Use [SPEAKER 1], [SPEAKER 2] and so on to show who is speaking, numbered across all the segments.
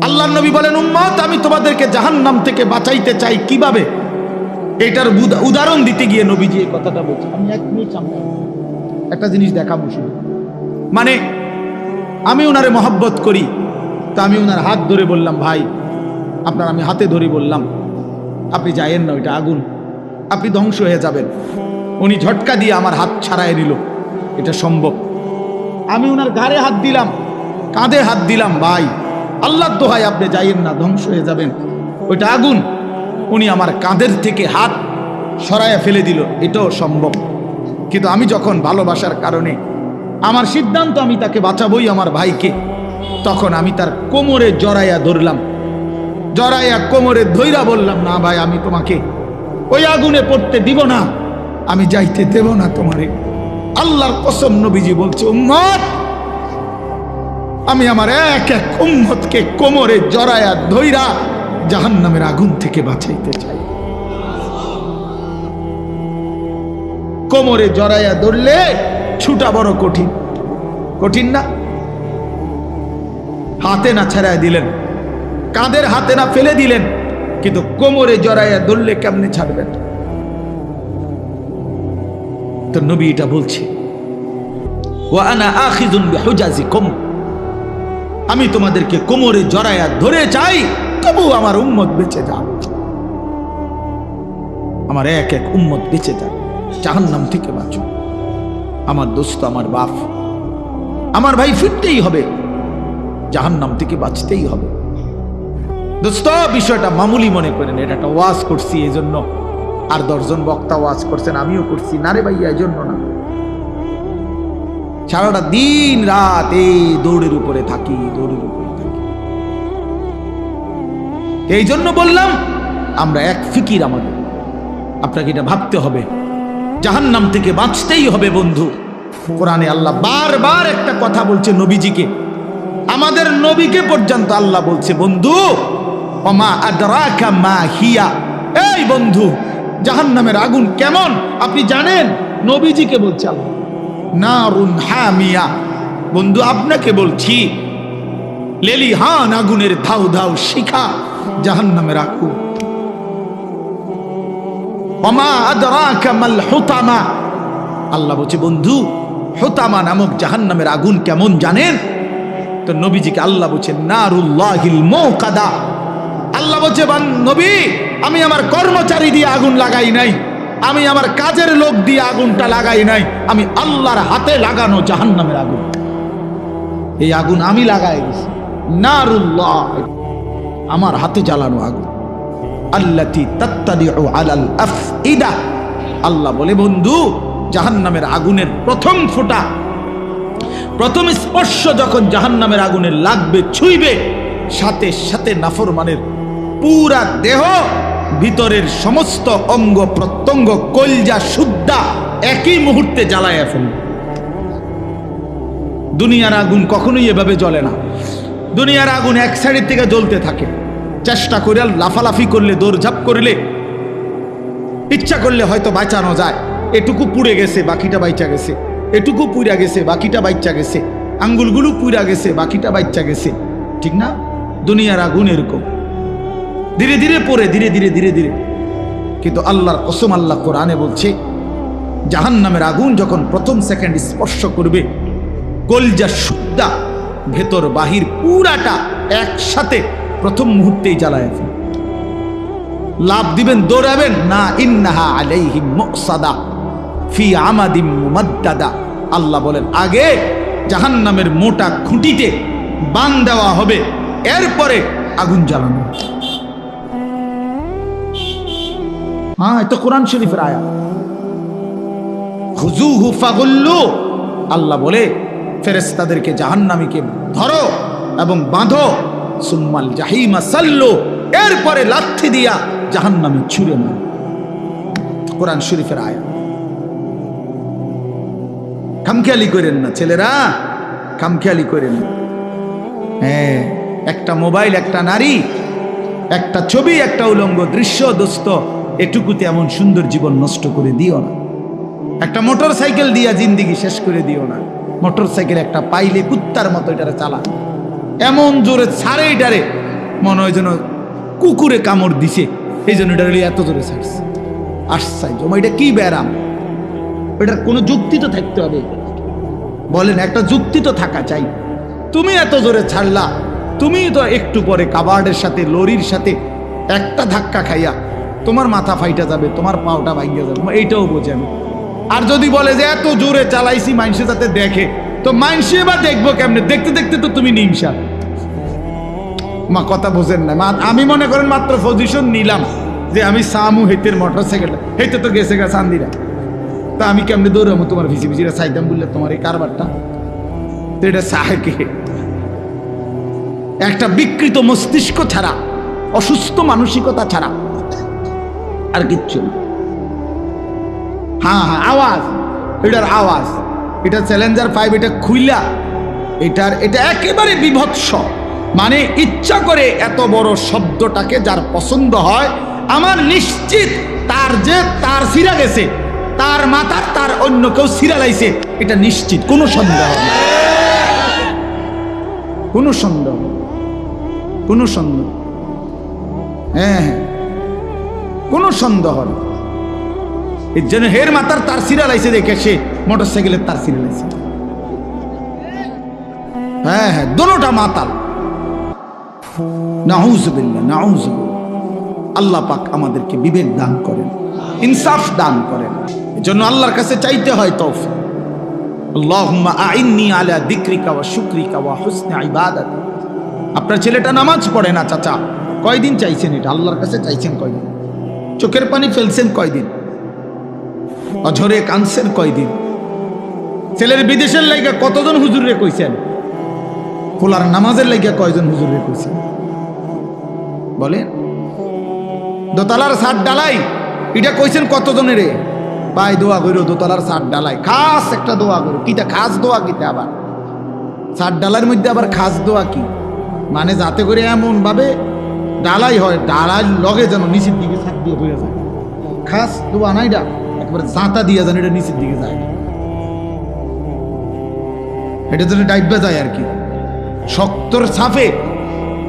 [SPEAKER 1] আল্লাহর নবী বলেন, উম্মত আমি তোমাদেরকে জাহান্নাম থেকে বাঁচাইতে চাই কিভাবে। এটার উদাহরণ দিতে গিয়ে নবীজি এই কথাটা বলছে। আমি এক মিনিট সামনে একটা জিনিস দেখাবো শুধু। মানে আমি ওনারে মহব্বত করি, তা আমি ওনার হাত ধরে বললাম, ভাই আপনার, আমি হাতে ধরে বললাম আপনি যায়েন না, ওইটা আগুন, আপনি ধ্বংস হয়ে যাবেন। উনি ঝটকা দিয়ে আমার হাত ছাড়াই নিল। এটা সম্ভব? আমি ওনার ঘাড়ে হাত দিলাম, কাঁধে হাত দিলাম, ভাই আল্লাহর দোহাই আপনি যাইয়েন না, ধ্বংস হয়ে যাবেন, ওইটা আগুন। উনি আমার কাঁধের থেকে হাত সরাইয়া ফেলে দিল। এটাও সম্ভব। কিন্তু আমি যখন ভালোবাসার কারণে আমার সিদ্ধান্ত, আমি তাকে বাঁচাবই, আমার ভাইকে, তখন আমি তার কোমরে জড়াইয়া ধরলাম, জড়াইয়া কোমরে ধইরা বললাম, না ভাই আমি তোমাকে ওই আগুনে পড়তে দিব না, আমি যাইতে দেব না তোমারে। আল্লাহর কসম, নবীজি বলছে, উম্মত আমি আমার এক এক উম্মতকে কোমরে জড়াইয়া ধইরা জাহান্নামের আগুন থেকে বাঁচাইতে চাই। কোমরে জড়াইয়া ধরলে ছুটা বড় কঠিন, কঠিন না? হাতে না ছাড়াই দিলেন, কাঁধের হাতে না ফেলে দিলেন, কিন্তু কোমরে জড়াইয়া ধরলে কেমনে ছাড়বেন? তো নবী এটা বলছে, ওয়া আনা আখিযুন বিহুজাজিকুম, আমি তোমাদেরকে কোমরে জড়াইয়া ধরে চাই, তবু আমার উম্মত বেঁচে যাক, আমার এক এক উম্মত বেঁচে যাক, জাহান্নাম থেকে বাঁচো। আমার দোস্ত, আমার বাপ, আমার ভাই, ফিরতেই হবে, জাহান্নাম থেকে বাঁচতেই হবে। দোস্ত, বিষয়টা মামুলি মনে করেন, এটা একটা ওয়াজ করছি এই জন্য, আর 10 জন বক্তা ওয়াজ করছেন, আমিও করছি, না রে ভাইয়া এই জন্য না। সারাটা দিন রাত এই দৌড়ের উপরে থাকি, দৌড়ের উপরে থাকি। এই জন্য বললাম, আমরা এক ফিকির, আমাদের আপনাকে এটা ভাবতে হবে, জাহান্নাম থেকে বাঁচতেই হবে বন্ধু। কোরআনে আল্লাহ বারবার একটা কথা বলছে নবীজিকে, আমাদের নবীকে পর্যন্ত আল্লাহ বলছে, বন্ধু ওমা আদরাকা মা হিয়া, এই বন্ধু জাহান্নামের আগুন কেমন আপনি জানেন? নবীজিকে বলছে আল্লাহ, নারুন হামিয়া, বন্ধু আপনাকে বলছি, লেলিহান আগুনের ধাউ ধাউ শিখা জাহান্নামের আগুন। ওমা আদরাকা মাল হুতামা, আল্লাহ বলছে, বন্ধু হুতামা নামক জাহান্নামের আগুন কেমন জানেন? তো নবীজিকে আল্লাহ বলছে, নারুল্লাহিল মুকাদা, আল্লাহ বলছে, নবী আমি আমার কর্মচারী দিয়ে আগুন লাগাই নাই, আমি আমার কাজের লোক দিয়ে আগুনটা লাগাই নাই, আমি আল্লাহর হাতে লাগানো জাহান্নামের আগুন, এই আগুন আমি লাগাই গেছি। নারুল্লাহ, আমার হাতে জ্বালানো আগুন, আল্লাতী তাত্তালিউ আলাল আফইদা, আল্লাহ বলে, বন্ধু জাহান্নামের আগুনের প্রথম ফোঁটা, প্রথম স্পর্শ যখন জাহান্নামের আগুনের লাগবে, ছুঁইবে, সাথে সাথে নাফরমানের পুরা দেহ, ভিতরের সমস্ত অঙ্গ প্রত্যঙ্গ, কলজা সুদ্ধা একই মুহূর্তে জ্বালায়া ফেলবে। দুনিয়ার আগুন কখনোই এভাবে জ্বলে না। দুনিয়ার আগুন এক সাইডের থেকে জ্বলতে থাকে, চেষ্টা করে লাফালাফি করলে, দৌড়ঝাঁপ করলে, ইচ্ছা করলে হয়তো বাঁচানো যায়। এটুকু পুড়ে গেছে, বাকিটা বাইচা গেছে, এটুকু পুড়া গেছে, বাকিটা বাইচা গেছে, আঙ্গুলগুলো পুড়া গেছে, বাকিটা বাইচা গেছে, ঠিক না? দুনিয়ার আগুন এরকম ধীরে ধীরে পড়ে, ধীরে ধীরে ধীরে ধীরে। কিন্তু আল্লাহর কসম, আল্লাহ কোরআনে বলছে, জাহান্নামের আগুন যখন প্রথম সেকেন্ড স্পর্শ করবে, কলজা সুদ্ধা ভেতর বাহির পুরাটা একসাথে প্রথম মুহূর্তেই জ্বালায় ফেলে। লাভ দিবেন, দৌড়াবেন না, ইন্নাহা আলাইহিম মুসাদা ফি আমাদিম মুমাদ্দাদা, আল্লাহ বলেন আগে জাহান্নামের মোটা খুঁটিতে বান দেওয়া হবে, এরপরে আগুন জ্বালানো। হ্যাঁ, এটা কোরআন শরীফের আয়াত। খুযুহু ফাগুল্লু, আল্লাহ বলে ফেরেশতাদেরকে জাহান্নামীকে ধরো এবং বাঁধো, সুম্মাল জাহিমা সাল্লু, এরপরে লাঠি দিয়া জাহান্নামে ছুঁড়ে মারো। কোরআন শরীফের আয়াত। খামখেয়ালি করেন না ছেলেরা, খামখেয়ালি করেন না। হ্যাঁ, একটা মোবাইল, একটা নারী, একটা ছবি, একটা উলঙ্গ দৃশ্য, দোস্ত এটুকুতে এমন সুন্দর জীবন নষ্ট করে দিও না। একটা মোটর সাইকেল দিয়া জিন্দিগি শেষ করে দিও না। মোটর সাইকেল একটা পাইলে কুত্তার মতো এটা চালা, এমন জোরে ছাড়ে এটারে, মনে হয় যেন কুকুরে কামড় দিছে, এই জন্য এটা এত জোরে ছাড়ছে। আশ্চর্য, এটা কি ব্যারাম? এটার কোনো যুক্তি তো থাকতে হবে, বলেন একটা যুক্তি তো থাকা চাই। তুমি এত জোরে ছাড়লা, তুমি তো একটু পরে কাবার্ডের সাথে লরির সাথে একটা ধাক্কা খাইয়া তোমার মাথা ফাইটা যাবে, তোমার পাওটা ভাঙিয়া যাবে, এইটাও বোঝে আমি। আর যদি বলে যে এত জোরে চালাইছি মানুষে যাতে দেখে, তো মানুষে বা দেখবো কেমনে? দেখতে দেখতে তো তুমি নিমসা। মা কথা বোঝেন না মা। আমি মনে করেন মাত্র পজিশন নিলাম যে আমি সামু হেতের মোটরসাইকেলটা, হেতে তো গেছে গা চান্দিরা, তা আমি কেমনে দৌড়াবো তোমার ভিসি ভিসিরা চাইতাম বললে তোমার এই কারবারটা? তো এটা চায় কে? একটা বিকৃত মস্তিষ্ক ছাড়া, অসুস্থ মানসিকতা ছাড়া আর কিচ্ছু না। হ্যাঁ হ্যাঁ, আওয়াজ, এটার আওয়াজ, এটা চ্যালেঞ্জার 5, এটা খুইলা, এটা একেবারে বিভৎস। মানে ইচ্ছা করে এত বড় শব্দটাকে যার পছন্দ হয়, আমার নিশ্চিত তার সিরা গেছে, তার মাথার তার অন্য কেউ সিরা লাইছে, এটা নিশ্চিত, কোনো সন্দেহ নেই, কোনো সন্দেহ, কোনো সন্দেহ, হ্যাঁ হ্যাঁ, কোনো সন্দেহ নেই। এর জন্য হের মাথার তার সিরা লাইছে দেখে সে মোটরসাইকেলের তার সিরা লাইছে। হ্যাঁ হ্যাঁ, দোনোটা মাতাল। নাউজুবিল্লাহ, নাউজুবিল্লাহ। আল্লাহ পাক আমাদেরকে বিবেক দান করেন, ইনসাফ দান করেন। এজন্য আল্লাহর কাছে চাইতে হয় তৌফিক। আল্লাহুম্মা আইন্নি আলা যিকরিকা ওয়া শুকরিকা ওয়া হুসনি ইবাদাতিক। আপনার ছেলেটা নামাজ পড়ে না চাচা, কয়দিন চাইছেন এটা? আল্লাহর কাছে চাইছেন কয়দিন? চোখের পানি ফেলছেন কয়দিন? অঝরে কাঁদছেন কয়দিন? ছেলের বিদেশের লাইগা কতজন হুজুরে কইছেন? খোলার নামাজের লাইগা কয়জন হুজুরে কইছেন? বলেন। দোতলার ছাদ ডালাই এটা কইছেন কতজনের? ভাই দোয়া করো, দোতলার ছাদ ডালাই খাস একটা দোয়া করো। কিটা খাস দোয়া? কিটা আবার ছাদ ডালার মধ্যে আবার খাস দোয়া কি? মানে যাতে করে এমন ভাবে ডালাই হয়, ডালাই লগে যেন নিচের দিকে ছাদ দিয়ে পড়ে যায়। খাস দোয়া নাই, এটা একবারে জাঁতা দিয়ে যেন এটা নিচের দিকে যায়, এটা যেন ডাইবা যায় আর কি। শক্তর সাফে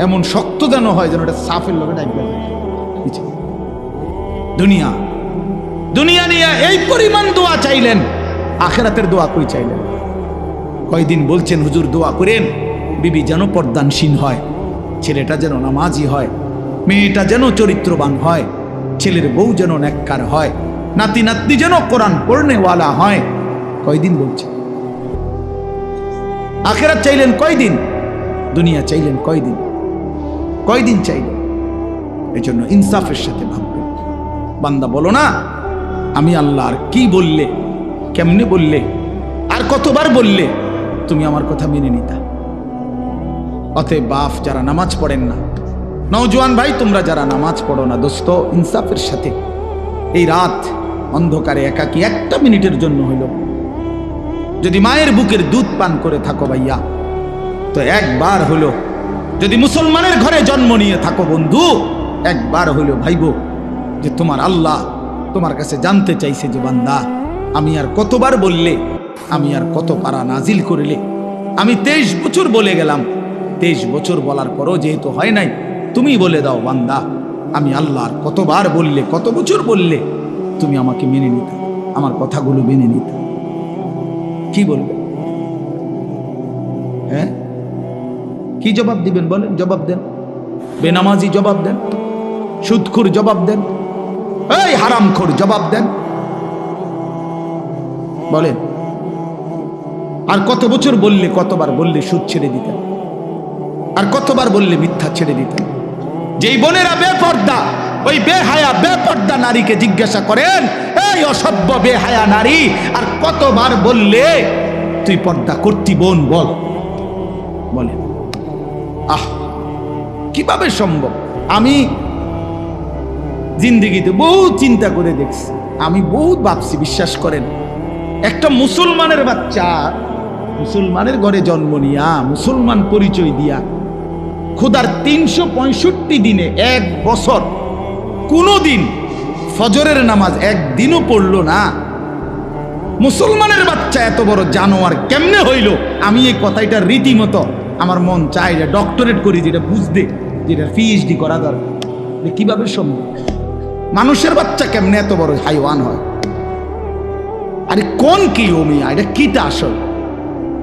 [SPEAKER 1] এমন শক্ত যেন হয় যেন এটা সাফের লগে ডাইবা যায়। দুনিয়া দুনিয়া নিয়ে এই পরিমাণ দোয়া চাইলেন, আখিরাতের দোয়া কই চাইলেন? কয়দিন বলছেন হুজুর দোয়া করেন বিবি যেন পর্দানসীন হয়, ছেলেটা যেন নামাজি হয়, মেয়েটা যেন চরিত্রবান হয়, ছেলের বউ যেন নেককার হয়, নাতি নাতনি যেন কোরআন পড়নেওয়ালা হয়। কয়দিন বলছেন? আখিরাত চাইলেন কয়দিন? দুনিয়া চাইলেন কয়দিন? কয়দিন চাইলেন? এই জন্য ইনসাফের সাথে ভাববেন। বান্দা বলো না আমি আল্লাহ আর কি বললে, কেমনে বললে, আর কতবার বললে তুমি আমার কথা মেনে নিতা। অতএব বাপ যারা নামাজ পড়েন না, নওজোয়ান ভাই তোমরা যারা নামাজ পড়ো না, দোস্ত ইনসাফের সাথে এই রাত অন্ধকারে একাকী একটা মিনিটের জন্য হইল যদি মায়ের বুকের দুধ পান করে থাকো ভাইয়া, তো একবার হলো যদি মুসলমানের ঘরে জন্ম নিয়ে থাকো বন্ধু, একবার হলো ভাইব যে তোমার আল্লাহ তোমার কাছে জানতে চাইছে যে বান্দা আমি আর কতবার বললে, আমি আর কত পারা নাজিল করিলে। আমি 23 বছর বলে গেলাম, 23 বছর বলার পরও যেহেতু হয় নাই, তুমি বলে দাও বান্দা আমি আল্লাহ আর কতবার বললে, কত বছর বললে তুমি আমাকে মেনে নিতে, আমার কথাগুলো মেনে নিতে। কি বলবে? হ্যাঁ কি জবাব দিবেন বলেন? জবাব দেন। বেনামাজি জবাব দেন, সুদখোর জবাব দেন, এই হারামখোর জবাব দেন, বলেন। আর কত বছর বললে, কতবার বললে সুদ ছেড়ে দিতেন, আর কতবার বললে মিথ্যা ছেড়ে দিতেন। যেই বোনেরা বেপর্দা, ওই বেহায়া বেপর্দা নারীকে জিজ্ঞাসা করেন, এই অসভ্য বেহায়া নারী আর কতবার বললে তুই পর্দা করতি বোন, বল বলেন। আহ কিভাবে সম্ভব? আমি জিন্দেগিতে বহু চিন্তা করে দেখছি, আমি বহুত ভাবছি, বিশ্বাস করেন। একটা মুসলমানের বাচ্চা মুসলমানের ঘরে জন্ম নিয়া, মুসলমান পরিচয় দিয়া, খোদার 365 দিনে এক বছর কোনদিন ফজরের নামাজ একদিনও পড়লো না, মুসলমানের বাচ্চা এত বড় জানোয়ার কেমনে হইল? আমি এই কথাটা রীতিমতো আমার মন চায় যে ডক্টরেট করি, যেটা বুঝতে, যেটা পিএইচডি করা দরকার। কিভাবে সম্ভব? মানুষের বাচ্চা কেমনে এত বড় হাইওয়ান হয়? আরে কোন কি ওমিয়া, এটা কিটা আসল?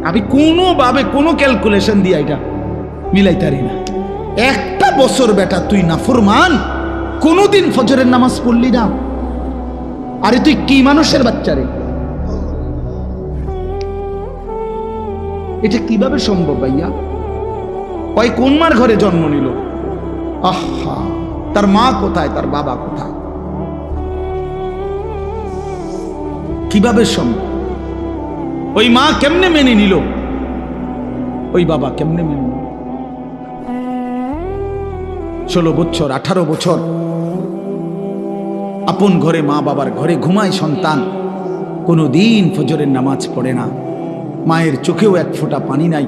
[SPEAKER 1] আমি কোনোভাবে কোনো ক্যালকুলেশন দিয়ে এটা মিলাইতারি না। একটা বছর বেটা তুই নাফরমান, কোনোদিন ফজরের নামাজ পড়লি না? আরে তুই কি মানুষের বাচ্চা রে? এটা কিভাবে সম্ভব ভাইয়া? ওই কোন মার ঘরে জন্ম নিল? আহা, তার মা কোথায়, তার বাবা কোথায়? কিভাবে সম্ভব? ওই মা কেমনে মেনে নিল? ওই বাবা কেমনে মেনে নিল? 16 বছর 18 বছর আপন ঘরে, মা বাবার ঘরে ঘুমায় সন্তান, কোনোদিন ফজরের নামাজ পড়ে না। মায়ের চোখেও এক ফোঁটা পানি নাই,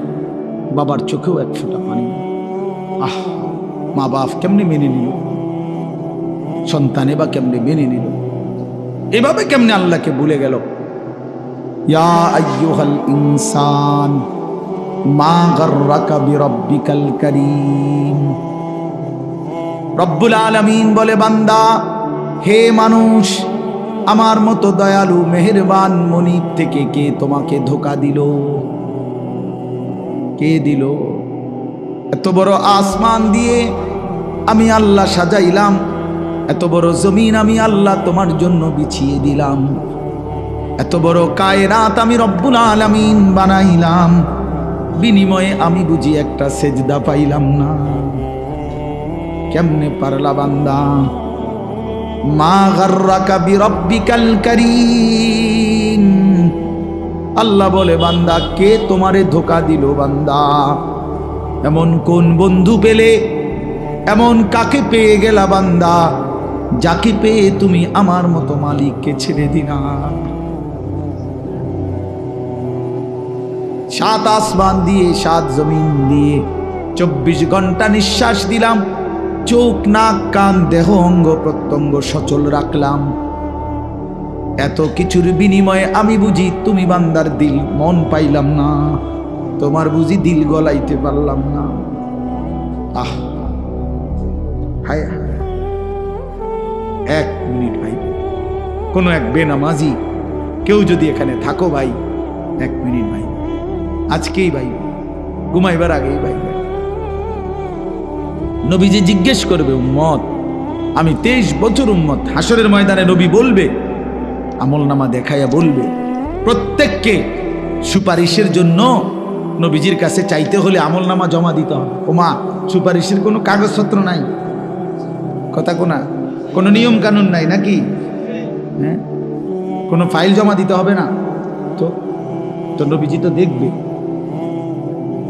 [SPEAKER 1] বাবার চোখেও এক ফোঁটা পানি নাই। আহ, মা বাপ কেমনে মেনে নিল? সন্তানে বা কেমনে মেনে নিল? এভাবে কেমনে আল্লাহকে ভুলে গেল? ইয়া আইয়ুহাল ইনসান মা গাররাকা বিরাব্বিকাল কারীম। রব্বুল আলামিন বলে, বান্দা, হে মানুষ, আমার মতো দয়ালু মেহেরবান মনিব থেকে কে তোমাকে ধোঁকা দিল? কে দিল? এত বড় আসমান দিয়ে আমি আল্লাহ সাজাইলাম, এত বড় জমিন আমি আল্লাহ তোমার জন্য বিছিয়ে দিলাম, এত বড় কায়নাত আমি রব্বুল আলামিন বানাইলাম, বিনিময়ে আমি বুঝি একটা সেজদা পাইলাম না? কেমনে পারলা বান্দা? মা গাররাকা বিরাব্বিকাল কারীম। আল্লাহ বলে, বান্দা, কে তোমারে ধোঁকা দিল? বান্দা, এমন কোন বন্ধু পেলে, এমন কাকে পেয়ে গেলা বান্দা, যাকে পেয়ে তুমি আমার মতো মালিককে ছেড়ে দিলা? 7 আসমান দিয়ে 7 জমিন দিয়ে 24 ঘন্টা নিঃশ্বাস দিলাম, চোখ নাক কান দেহ অঙ্গ প্রত্যঙ্গ সচল রাখলাম। এত কিছুর বিনিময়ে আমি বুঝি তুমি বান্দার দিল মন পাইলাম না, তোমার বুঝি দিল গলাইতে পারলাম না। আহ, হায় হায়। 1 মিনিট ভাই, কোনো এক বেনামাজি কেউ যদি এখানে থাকো ভাই, 1 মিনিট ভাই, আজকেই ভাই, ঘুমাইবার আগেই ভাই, নবীজি জিজ্ঞেস করবে, উম্মত, আমি 23 বছর উম্মত। হাসরের ময়দানে নবী বলবে, আমলনামা দেখাইয়া বলবে, প্রত্যেককে সুপারিশের জন্য নবীজির কাছে চাইতে হলে আমলনামা জমা দিতে হবে। ওমা, সুপারিশের কোনো কাগজপত্র নাই, কথা কোনা, কোনো নিয়ম কানুন নাই নাকি? হ্যাঁ, কোনো ফাইল জমা দিতে হবে না তো নবীজি তো দেখবে।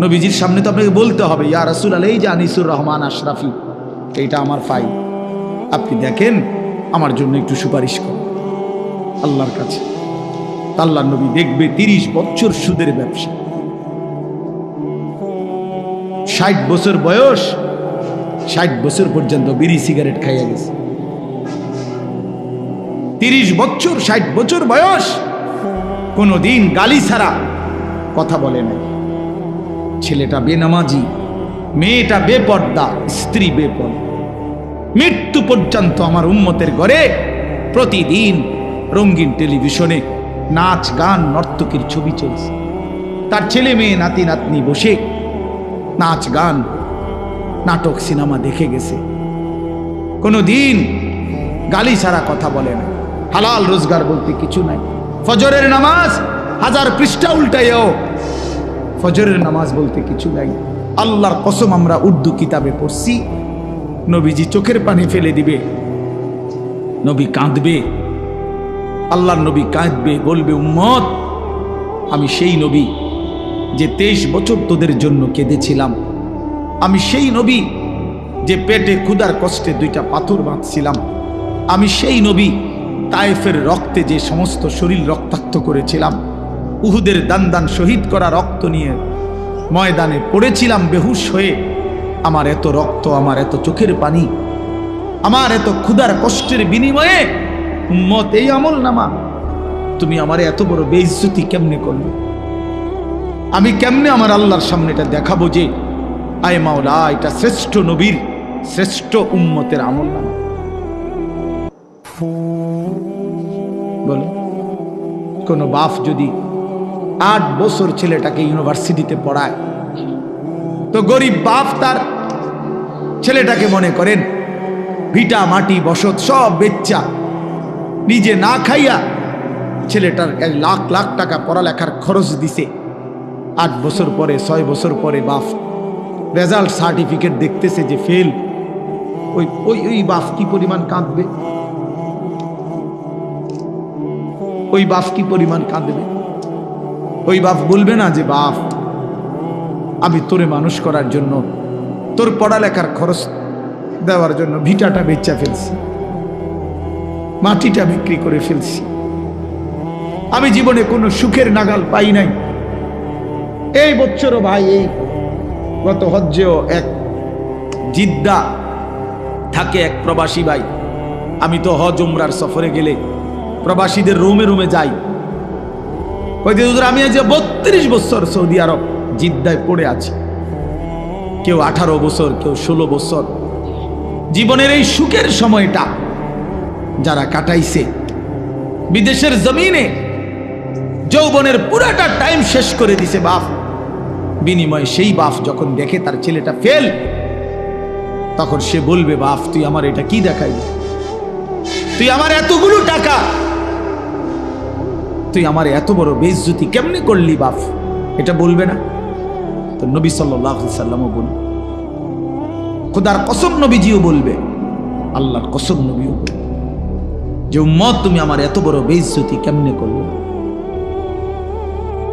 [SPEAKER 1] নবীজির সামনে তো আপনাকে বলতে হবে, ইয়া রাসূলুল্লাহ, এই যে আনিসুর রহমান আশরাফি, এইটা আমার ফাইল, আপনি দেখেন, আমার জন্য একটু সুপারিশ করুন আল্লাহর কাছে। আল্লাহর নবী দেখবে 30 বছর সুদের ব্যবসা, 60 বছর বয়স, 60 বছর পর্যন্ত বিড়ি সিগারেট খাইয়া গেছে। 30 বছর, 60 বছর বয়স, কোনোদিন গালি ছাড়া কথা বলে নাই। ছেলেটা বেনামাজি, মেয়েটা বেপর্দা, স্ত্রী বেপর্দা। মৃত্যু পর্যন্ত আমার উম্মতের ঘরে প্রতিদিন রঙিন টেলিভিশনে নাচ গান নর্তকীর ছবি চলছে। তার ছেলে মেয়ে নাতি নাতনি বসে নাচ গান নাটক সিনেমা দেখে গেছে। কোনোদিন গালি ছাড়া কথা বলে না, হালাল রোজগার বলতে কিছু নাই। ফজরের নামাজ 1000 পৃষ্ঠা উল্টাইও, ফজরের নামাজ বলতে কিছু নাই। আল্লাহর কসম, আমরা উর্দু কিতাবে পড়ছি, নবীজি চোখের পানি ফেলে দিবে, নবী কাঁদবে, আল্লাহর নবী কাঁদবে, বলবে, উম্মত, আমি সেই নবী যে 23 বছর তোদের জন্য কেঁদেছিলাম, আমি সেই নবী যে পেটে ক্ষুধার কষ্টে 2টা পাথর বাঁধছিলাম, আমি সেই নবী তায়েফের রক্তে যে সমস্ত শরীর রক্তাক্ত করেছিলাম, উহুদের দান শহীদ করা রক্ত নিয়ে ময়দানে পড়েছিলাম বেহুশ হয়ে। আমার এত রক্ত, আমার এত চোখের পানি, আমার এত ক্ষুধার কষ্টের বিনিময়ে উম্মত এই আমলনামা, তুমি আমারে এত বড় বেইজ্জতি কেমনে করলে? আমি কেমনে আমার আল্লাহর সামনে এটা দেখাবো যে আয় মাওলা এটা শ্রেষ্ঠ নবীর শ্রেষ্ঠ উম্মতের আমল নামা? বলো, কোন বাপ যদি 8 বছর ছেলেটাকে ইউনিভার্সিটিতে পড়ায়, তো গরিব বাপ তার ছেলেটাকে মনে করেন ভিটা মাটি বসত সব বেচ্চা নিজে না খাইয়া ছেলেটার 1 লাখ লাখ টাকা পড়ালেখার খরচ দিছে। 8 বছর পরে 6 বছর পরে বাপ রেজাল্ট সার্টিফিকেট দেখতেছে যে ফেল। ওই ওই ওই বাপ কি পরিমাণ কাঁদবে? ওই বাপ কি পরিমাণ কাঁদবে? ওই বাপ বলবে না যে বাপ আমি তোরে মানুষ করার জন্য, তোর পড়ালেখার খরচ দেওয়ার জন্য ভিটাটা বেচা ফেলছি, মাটিটা বিক্রি করে ফেলছি, আমি জীবনে কোনো সুখের নাগাল পাই নাই। এই বছরও ভাই, এই গত হজ্জেও এক জিদ্দা থাকে এক প্রবাসী ভাই, আমি তো হজ উমরার সফরে গেলে প্রবাসীদের রুমে রুমে যাই, কইতে হুজুর আমি আজ 32 বছর সৌদি আরব জিদ্দায় পড়ে আছি। কেউ 18 বছর, কেউ 16 বছর। জীবনের এই সুখের সময়টা যারা কাটাইছে বিদেশের জমিনে, যৌবনের পুরাটা টাইম শেষ করে দিছে বাপ, বিনিময়ে সেই বাপ যখন দেখে তার ছেলেটা ফেল, তখন সে বলবে বাপ তুই আমার এটা কি দেখাইলি? তুই আমার এতগুলো টাকা, তুই আমার এত বড় বেইজ্জতি কেমনে করলি বাপ? এটা বলবে না? তো নবী সাল্লাল্লাহু আলাইহি সাল্লামও বলবে, খোদার কসম নবীজিও বলবে, আল্লাহর কসম নবীও বলবে যে উম্মত তুমি আমার এত বড় বেইজ্জতি কেমনে করলে?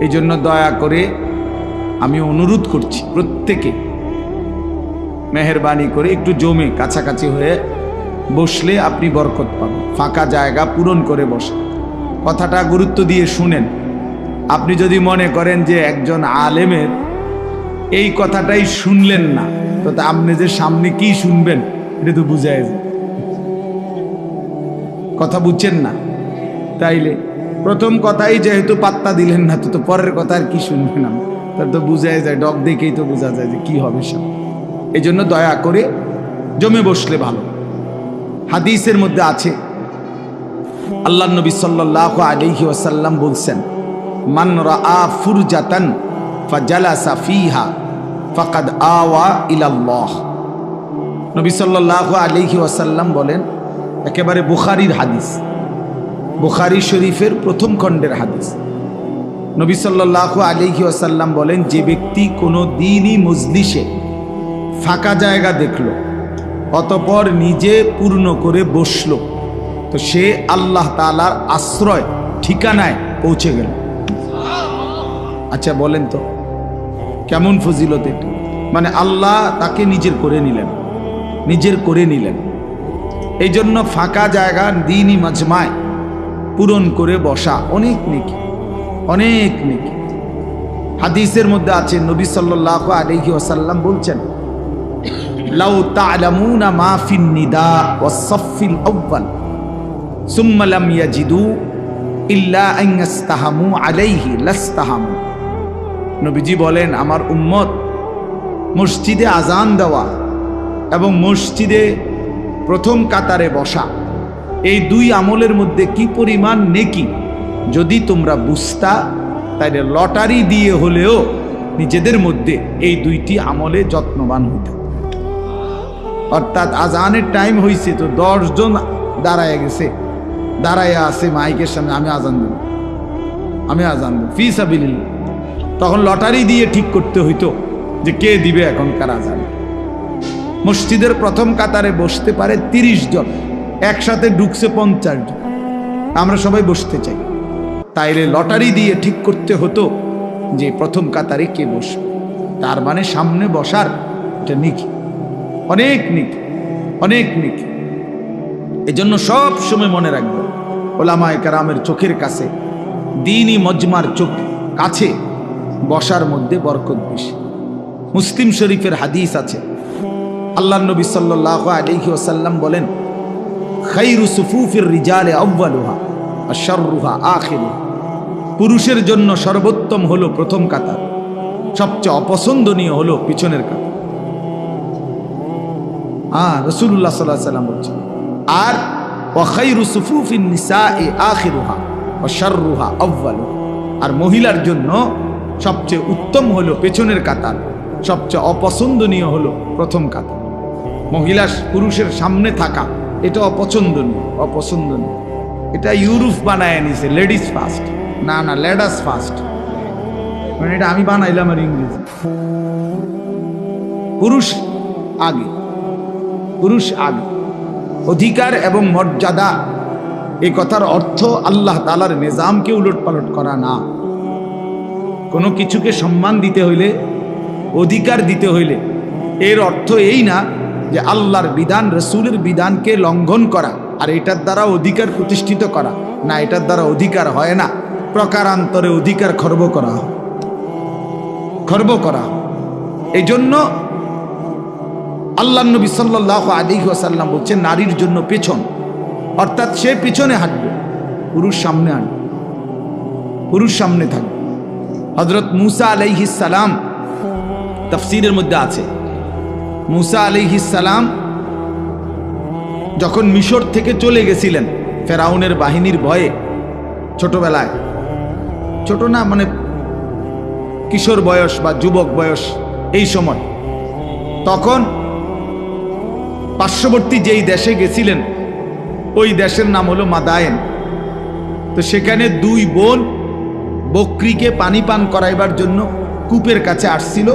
[SPEAKER 1] এই জন্য দয়া করে আমি অনুরোধ করছি প্রত্যেকে মেহেরবানি করে একটু জমে কাছাকাছি হয়ে বসলে আপনি বরকত পাবেন। ফাঁকা জায়গা পূরণ করে বসে কথাটা গুরুত্ব দিয়ে শুনেন। আপনি যদি মনে করেন যে একজন আলেমের এই কথাটাই শুনলেন না, তো আপনি যে সামনে কি শুনবেন এটা তো বুঝায় যায়। কথা বুঝছেন না? তাইলে প্রথম কথাই যেহেতু পাত্তা দিলেন না, তো পরের কথা আর কি শুনবেন? না তার তো বুঝায় যায়, ডগ দেখেই তো বোঝা যায় যে কি হবে সব। এই জন্য দয়া করে জমে বসলে ভালো। হাদিসের মধ্যে আছে, আল্লাহ নবী সাল্লাল্লাহু আলাইহি ওয়াসাল্লাম বলছেন, মান রাআ ফুরজাতান ফাজালাসা ফিহা ফাকাদ আওয়া ইলাল্লাহ। নবী সাল্লাল্লাহু আলাইহি ওয়াসাল্লাম বলেন, একেবারে বুখারীর হাদিস, বুখারী শরীফের প্রথম খণ্ডের হাদিস। নবী সাল্লাল্লাহু আলাইহি ওয়াসাল্লাম বলেন, যে ব্যক্তি কোনো দিনই মজলিসে ফাঁকা জায়গা দেখলো অতঃপর নিজে পূর্ণ করে বসলো, তো সে আল্লাহ তাআলার আশ্রয় ঠিকানায় পৌঁছে গেল। আচ্ছা বলেন তো কেমন ফজিলত এটা? মানে আল্লাহ তাকে নিজের করে নিলেন, নিজের করে নিলেন। এই জন্য ফাঁকা জায়গা দ্বীনি মাজমায় পূরণ করে বসা অনেক নেকি, অনেক নেকি। হাদিসের মধ্যে আছে, নবী সাল্লাল্লাহু আলাইহি ওয়াসাল্লাম বলছেন, লাউ তা'লামুনা মা ফিন নিদা ওয়াস সাফফিল আউয়াল সুম্মা লাম ইয়াজিদু ইল্লা আন ইস্তাহামু আলাইহি লাস্তাহামু। নবীজি বলেন, আমার উম্মত মসজিদে আজান দেওয়া এবং মসজিদে প্রথম কাতারে বসা, এই 2 আমলের মধ্যে কি পরিমাণ নেকি যদি তোমরা বুঝতা, তাইলে লটারি দিয়ে হলেও নিজেদের মধ্যে এই 2টি আমলে যত্নবান হইত। অর্থাৎ আজানের টাইম হয়েছে, তো 10 জন দাঁড়ায় গেছে, দাঁড়ায় আছে মাইকের সামনে, আমি আজান দেব, আমি আজান দেব ফি সাবিলিল্লাহ। তখন লটারি দিয়ে ঠিক করতে হইতো যে কে দিবে এখনকার আজান। মসজিদের প্রথম কাতারে বসতে পারে 30 জন, একসাথে ঢুকছে 50 জন, আমরা সবাই বসতে চাই, তাইলে লটারি দিয়ে ঠিক করতে হতো যে প্রথম কাতারে কে বসবে। তার মানে সামনে বসার এটা নেকি, অনেক নেকি, অনেক নেকি। এজন্য সব সময় মনে রাখবেন, ওলামায়ে কেরামের চোখের কাছে, দ্বীনি মজমার চোখ কাছে বসার মধ্যে বরকত বেশি। মুসলিম শরীফের হাদিস আছে, আল্লাহ নবী সাল্লাল্লাহু আলাইহি ওয়াসাল্লাম বলেন, খায়রু সুফুফির রিজালে আউয়ালুহা ওয়া শাররুহা আখিরুহা। পুরুষের জন্য সর্বোত্তম হলো প্রথম কাতার, সবচেয়ে অপছন্দনীয় হলো পিছনের কাতার। রাসূলুল্লাহ সাল্লাল্লাহু আলাইহি ওয়াসাল্লাম বলছেন, আর ওয়া খায়রু সুফুফিন নিসাই আখিরুহা ওয়া শাররুহা আউয়ালুহা, আর মহিলার জন্য সবচেয়ে উত্তম হলো পেছনের কাতার, সবচেয়ে অপছন্দনীয় হলো প্রথম কাতার। মহিলা পুরুষের সামনে থাকা এটা অপছন্দনীয়। এটা ইউরোপ বানায় নিছে লেডিস ফার্স্ট, না লেডাস ফার্স্ট, মানে এটা আমি বানাইলাম আর ইংরেজি। পুরুষ আগে, অধিকার এবং মর্যাদা, এই কথার অর্থ আল্লাহ তাআলার নিজামকে উলটপালট করা না। কোনো কিছুকে সম্মান দিতে হইলে, অধিকার দিতে হইলে এর অর্থ এই না যে আল্লাহর বিধান, রসুলের বিধানকে লঙ্ঘন করা আর এটার দ্বারা অধিকার প্রতিষ্ঠিত করা, না, এটার দ্বারা অধিকার হয় না। প্রকারান্তরে অধিকার খর্ব করা হয়। এই জন্য আল্লাহ নবী সাল্লাল্লাহু আলাইহি ওয়াসাল্লাম বলছেন নারীর জন্য পেছন, অর্থাৎ সে পিছনে হাঁটবে, পুরুষ সামনে হাঁটবে, পুরুষ সামনে থাকবে। হযরত মূসা আলাইহিস সালাম, তাফসীরের মধ্যে আছে, মূসা আলাইহিস সালাম যখন মিশর থেকে চলে গেছিলেন ফেরাউনের বাহিনীর ভয়ে, ছোটবেলায়, ছোট না মানে কিশোর বয়স বা যুবক বয়স এই সময়, তখন পার্শ্ববর্তী যেই দেশে গেছিলেন ওই দেশের নাম হলো মাদায়েন। তো সেখানে দুই বোন বকরিকে পানি পান করাইবার জন্য কূপের কাছে আসছিল,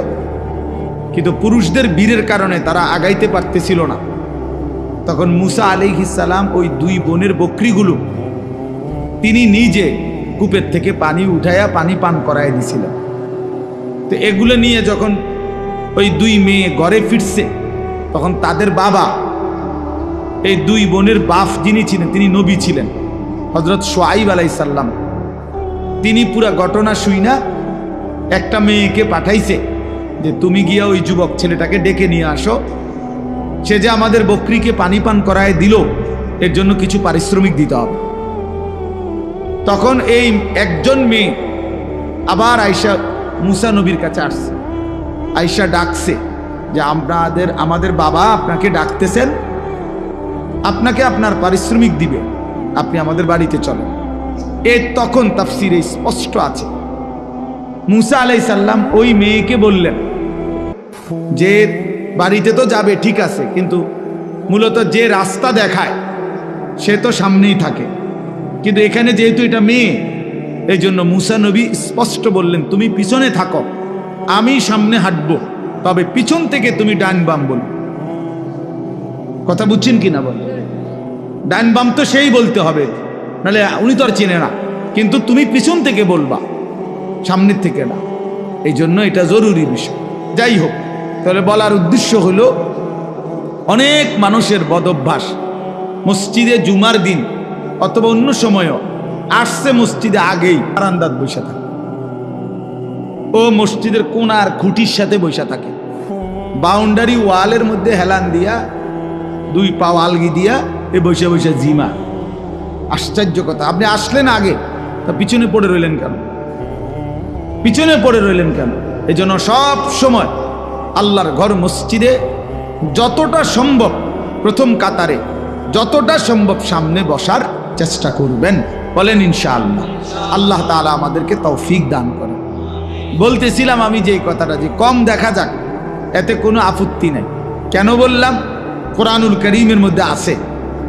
[SPEAKER 1] কিন্তু পুরুষদের বীরের কারণে তারা আগাইতে পারতেছিল না। তখন মূসা আলাইহিস সালাম ওই দুই বোনের বকরিগুলো তিনি নিজে কূপের থেকে পানি উঠাইয়া পানি পান করাই দিছিলেন। তো এগুলো নিয়ে যখন ওই দুই মেয়ে ঘরে ফিরছে, তখন তাদের বাবা, এই দুই বোনের বাপ যিনি ছিলেন তিনি নবী ছিলেন, হযরত শুআইব আলাইহিস সালাম, তিনি পুরা ঘটনা শুইনা একটা মেয়েকে পাঠাইছে যে তুমি গিয়া ওই যুবক ছেলেটাকে ডেকে নিয়ে আসো, সে যে আমাদের বকরিকে পানি পান করায় দিল, এর জন্য কিছু পারিশ্রমিক দিতে হবে। তখন এই একজন মেয়ে আবার আয়েশা মূসা নবীর কাছে আসছে, আয়েশা ডাকছে যে আমাদের বাবা আপনাকে ডাকতেছেন, আপনাকে আপনার পারিশ্রমিক দিবে, আপনি আমাদের বাড়িতে চলেন। তখন তাফসীরে স্পষ্ট আছে, মূসা আলাইহিস সালাম ওই মেয়েকে বললেন যে বাড়িতে তো যাবে ঠিক আছে, কিন্তু মূলত যে রাস্তা দেখায় সে তো সামনেই থাকে, কিন্তু এখানে যেহেতু এটা মেয়ে, এই জন্য মূসা নবী স্পষ্ট বললেন তুমি পিছনে থাকো, আমি সামনে হাঁটবো, তবে পিছন থেকে তুমি ডান বাম বল। কথা বুঝছেন কিনা বল? ডান বাম তো সেই বলতে হবে, নাহলে উনি তো আর চেনে না, কিন্তু তুমি পিছন থেকে বলবা, সামনের থেকে না। এই জন্য এটা জরুরি বিষয়। যাই হোক, তাহলে বলার উদ্দেশ্য হলো অনেক মানুষের বদভ্যাস, মসজিদে জুমার দিন অথবা অন্য সময়ও আসছে মসজিদে আগেই বারান্দাত বসে থাকে, ও মসজিদের কোনার খুঁটির সাথে বসে থাকে, বাউন্ডারি ওয়ালের মধ্যে হেলান দিয়া দুই পা আলগি দিয়া এ বসে বসে জিমা। আশ্চর্য কথা, আপনি আসলেন আগে, তা পিছনে পড়ে রইলেন কেন? এই জন্য সব সময় আল্লাহর ঘর মসজিদে যতটা সম্ভব প্রথম কাতারে, যতটা সম্ভব সামনে বসার চেষ্টা করবেন। বলেন ইনশাআল্লাহ। আল্লাহ তাআলা আমাদেরকে তৌফিক দান করেন। বলতেছিলাম আমি যে কথাটা, যে কম দেখা যাক, এতে কোনো আপত্তি নেই। কেন বললাম? কোরআনুল কারীমের মধ্যে আছে,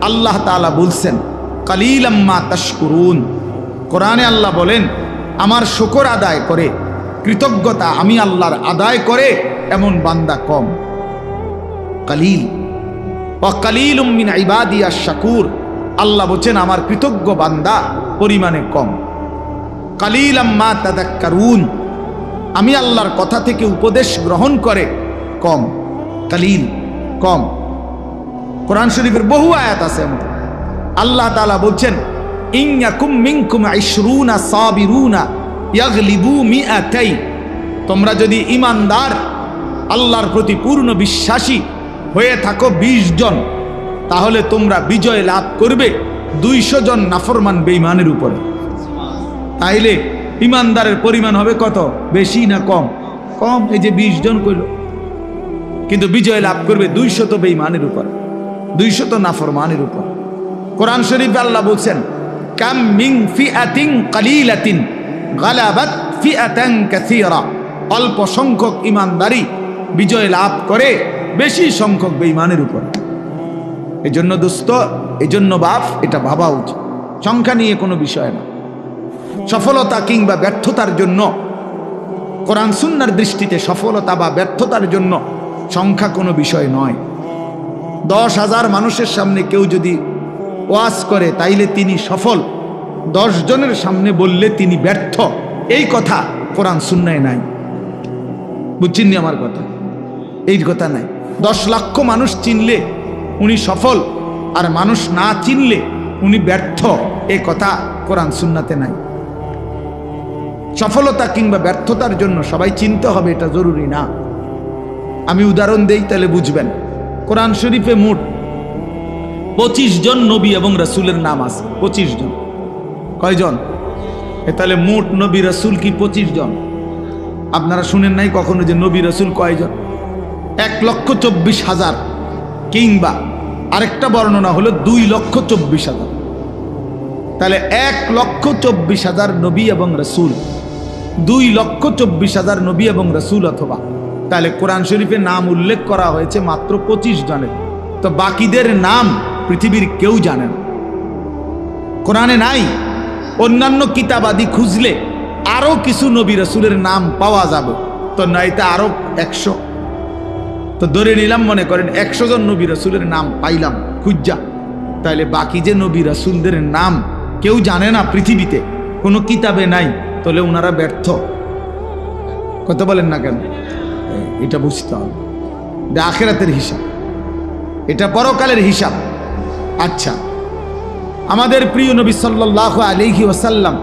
[SPEAKER 1] আল্লাহ তাআলা বলছেন কালিলাম মা তাশকুরুন। কোরআনে আল্লাহ বলেন আমার শুকর আদায় করে, কৃতজ্ঞতা আমি আল্লাহর আদায় করে এমন বান্দা কম। কালিল ওয়া কালিলুম মিন ইবাদিয়াশ শাকুর, আল্লাহ বলেন আমার কৃতজ্ঞ বান্দা পরিমাণে কম। কালিলাম মা তাযাক্কারুন, আমি আল্লাহর কথা থেকে উপদেশ গ্রহণ করে কম। কালিল, কম। কোরআন শরীফের বহু আয়াত আছে, আল্লাহ তাআলা বলছেন ইন্নাকুম মিনকুম 20 সাবিরুনা ইয়াগলিবু মিআতাই, তোমরা যদি ঈমানদার, আল্লাহর প্রতি পূর্ণ বিশ্বাসী হয়ে থাকো 20 জন, তাহলে তোমরা বিজয় লাভ করবে 200 জন নাফরমান বেঈমানের উপরে। তাইলে ঈমানদারের পরিমাণ হবে কত? বেশি না কম? কম, এই যে 20 জন কইল, কিন্তু বিজয় লাভ করবে 200 বেঈমানের উপর, 200 নাফরমানের উপর। কোরআন শরীফে আল্লাহ বলছেন, কাম মিন ফিআতিন কালিলাতিন গালাবাত ফিআতান কাসীরা, অল্প সংখ্যক ঈমানদারি বিজয় লাভ করে বেশি সংখ্যক বেঈমানের উপর। এজন্য দোস্ত, এজন্য বাপ, এটা ভাবা উচিত, সংখ্যা নিয়ে কোনো বিষয় না। সফলতা কিংবা ব্যর্থতার জন্য, কোরআন সুন্নাহর দৃষ্টিতে সফলতা বা ব্যর্থতার জন্য সংখ্যা কোনো বিষয় নয়। 10,000 মানুষের সামনে কেউ যদি ওয়াজ করে তাইলে তিনি সফল, 10 জনের সামনে বললে তিনি ব্যর্থ, এই কথা কোরআন সুন্নায় নাই। বুঝছেননি আমার কথা? এই কথা নাই। 10 লক্ষ মানুষ চিনলে উনি সফল, আর মানুষ না চিনলে উনি ব্যর্থ, এই কথা কোরআন সুন্নাতে নাই। সফলতা কিংবা ব্যর্থতার জন্য সবাই চিনতে হবে এটা জরুরি না। আমি উদাহরণ দেই তাহলে বুঝবেন। কোরআন শরীফে মোট 25 জন নবী এবং রাসূলের নাম আছে। 25 জন। কয়জন? তাহলে মোট নবী রাসূল কি 25 জন? আপনারা শুনেন নাই কখনো যে নবী রাসূল কয়জন? 1,24,000, কিংবা আরেকটা বর্ণনা হলো 2,24,000। তাহলে 1,24,000 নবী এবং রাসূল, 2,24,000 নবী এবং রাসূল, অথবা তাহলে কোরআন শরীফে নাম উল্লেখ করা হয়েছে মাত্র 25 জনের। তো বাকিদের নাম পৃথিবীর কেউ জানে না, কোরআনে নাই। অন্যান্য কিতাবাদি খুঁজলে আরো কিছু নবী রাসূলের নাম পাওয়া যাবে, তো নয়তো আরো 100। তো ধরে নিলাম, মনে করেন 100 জন নবী রাসূলের নাম পাইলাম খুঁজা, তাহলে বাকি যে নবী রাসূলদের নাম কেউ জানে না পৃথিবীতে, কোনো কিতাবে নাই, তাহলে ওনারা ব্যর্থ। কথা বলেন না কেন? এটা বুঝতে হবে, এটা আখিরাতের হিসাব, এটা পরকালের হিসাব। আচ্ছা, আমাদের প্রিয় নবী সাল্লাল্লাহু আলাইহি ওয়াসাল্লাম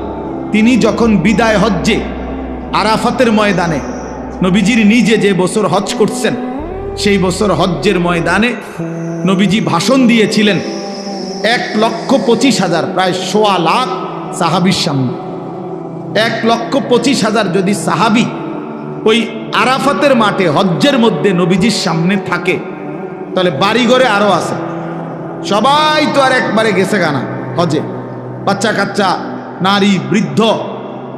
[SPEAKER 1] তিনি যখন বিদায় হজ্জে আরাফাতের ময়দানে, নবীজির নিজে যে বছর হজ করছেন সেই বছর হজ্জের ময়দানে নবীজি ভাষণ দিয়েছিলেন 1,25,000, প্রায় 1.25 লাখ সাহাবীর সামনে। 1,25,000 যদি সাহাবী ওই আরাফাতের মাঠে হজ্জের মধ্যে নবীজির সামনে থাকে, তাহলে বাড়িঘরে আরো আছে, সবাই তো আর একবারে গেছে গানা হজে, বাচ্চা কাচ্চা, নারী, বৃদ্ধ,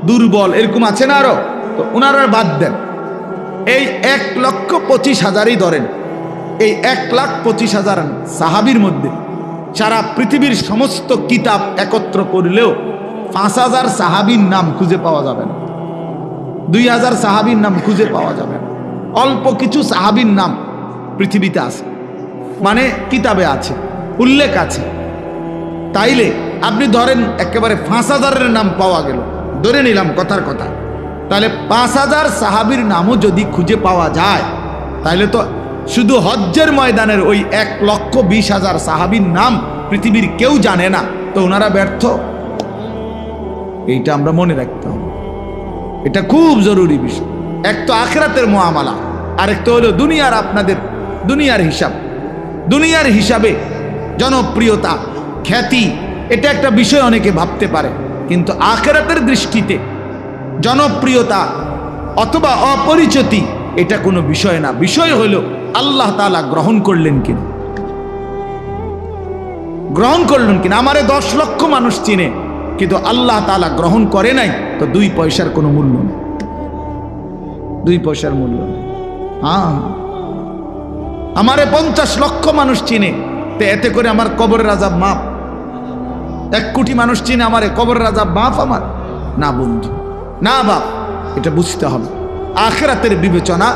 [SPEAKER 1] দুর্বল, এরকম আছে না আরো, তো ওনারা বাদ দেন। এই 1,25,000ই ধরেন, এই 1,25,000 সাহাবীর মধ্যে সারা পৃথিবীর সমস্ত কিতাব একত্র করলেও 5,000 সাহাবীর নাম খুঁজে পাওয়া যাবে না, 2,000 সাহাবীর নাম খুঁজে পাওয়া যাবে না। অল্প কিছু সাহাবীর নাম পৃথিবীতে আছে, মানে কিতাবে আছে, উল্লেখ আছে। তাইলে আপনি ধরেন একেবারে 5,000-এর নাম পাওয়া গেল, ধরে নিলাম কথার কথা, তাহলে 5,000 সাহাবীর নামও যদি খুঁজে পাওয়া যায়, তাহলে তো শুধু হজ্জের ময়দানের ওই 1,20,000 সাহাবীর নাম পৃথিবীর কেউ জানে না, তো ওনারা ব্যর্থ। এইটা আমরা মনে রাখতে হবে, এটা খুব জরুরি বিষয়। এক তো আখিরাতের মুআমালা, আরেক তো হলো দুনিয়ার, আপনাদের দুনিয়ার হিসাব। দুনিয়ার হিসাবে জনপ্রিয়তা, খ্যাতি, এটা একটা বিষয় অনেকে ভাবতে পারে, কিন্তু আখিরাতের দৃষ্টিতে জনপ্রিয়তা অথবা অপরিচিতি এটা কোনো বিষয় না। বিষয় হলো আল্লাহ তাআলা গ্রহণ করলেন কিনা, গ্রহণ করলেন কিনা। আমারে 10 লক্ষ মানুষ চিনে, কিন্তু আল্লাহ তাআলা গ্রহণ করে নাই, তো 2 পয়সার কোনো মূল্য নেই, 2 পয়সার মূল্য নেই। হ্যাঁ, আমারে 50 লক্ষ মানুষ চিনে, তো এতে করে আমার কবরের আযাব মাফ? 1 কোটি মানুষ চিনে আমারে, কবরের আযাব মাফ আমার? না বন্ধু, না বাপ, এটা বুঝতে হবে। আখিরাতের বিবেচনা,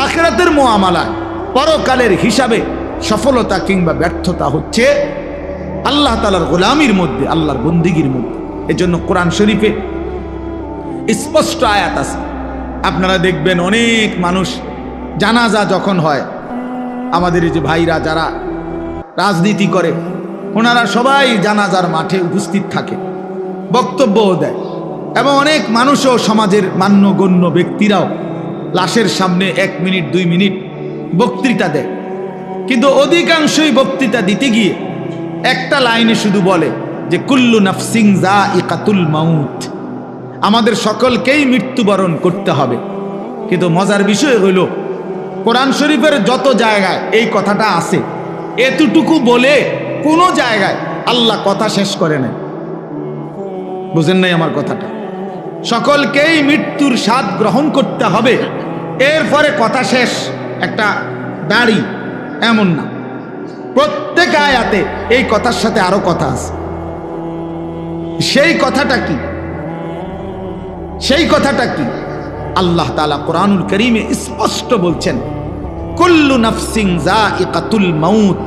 [SPEAKER 1] আখিরাতের মুআমালায়, পরকালের হিসাবে সফলতা কিংবা ব্যর্থতা হচ্ছে আল্লাহ তাআলার গোলামির মধ্যে, আল্লাহর বন্দিগির মধ্যে। এজন্য কোরআন শরীফে স্পষ্ট আয়াত আছে। আপনারা দেখবেন অনেক মানুষ জানাজা যখন হয়, আমাদের এই যে ভাইরা যারা রাজনীতি করে, ওনারা সবাই জানাজার মাঠে উপস্থিত থাকে, বক্তব্যও দেয়, এবং অনেক মানুষও, সমাজের মান্যগণ্য ব্যক্তিরাও লাশের সামনে 1 মিনিট 2 মিনিট বক্তৃতা দেয়। কিন্তু অধিকাংশই বক্তৃতা দিতে গিয়ে একটা লাইনে শুধু বলে যে কুল্লু নাফসিন যায়িকাতুল মাউত, আমাদের সকলকেই মৃত্যুবরণ করতে হবে। কিন্তু মজার বিষয় হইল কোরআন শরীফের যত জায়গায় এই কথাটা আছে, এতটুকু বলে কোনো জায়গায় আল্লাহ কথা শেষ করে নাই। বুঝেন নাই আমার কথাটা? সকলকেই মৃত্যুর স্বাদ গ্রহণ করতে হবে, এরপরে কথা শেষ, একটা দাড়ি, এমন না। প্রত্যেক আয়াতে এই কথার সাথে আরো কথা আছে। সেই কথাটা কি? সেই কথাটা কি? আল্লাহ তাআলা কোরআনুল কারীমে স্পষ্ট বলছেন, কুল্লু নাফসিন যায়িকাতুল মাউত,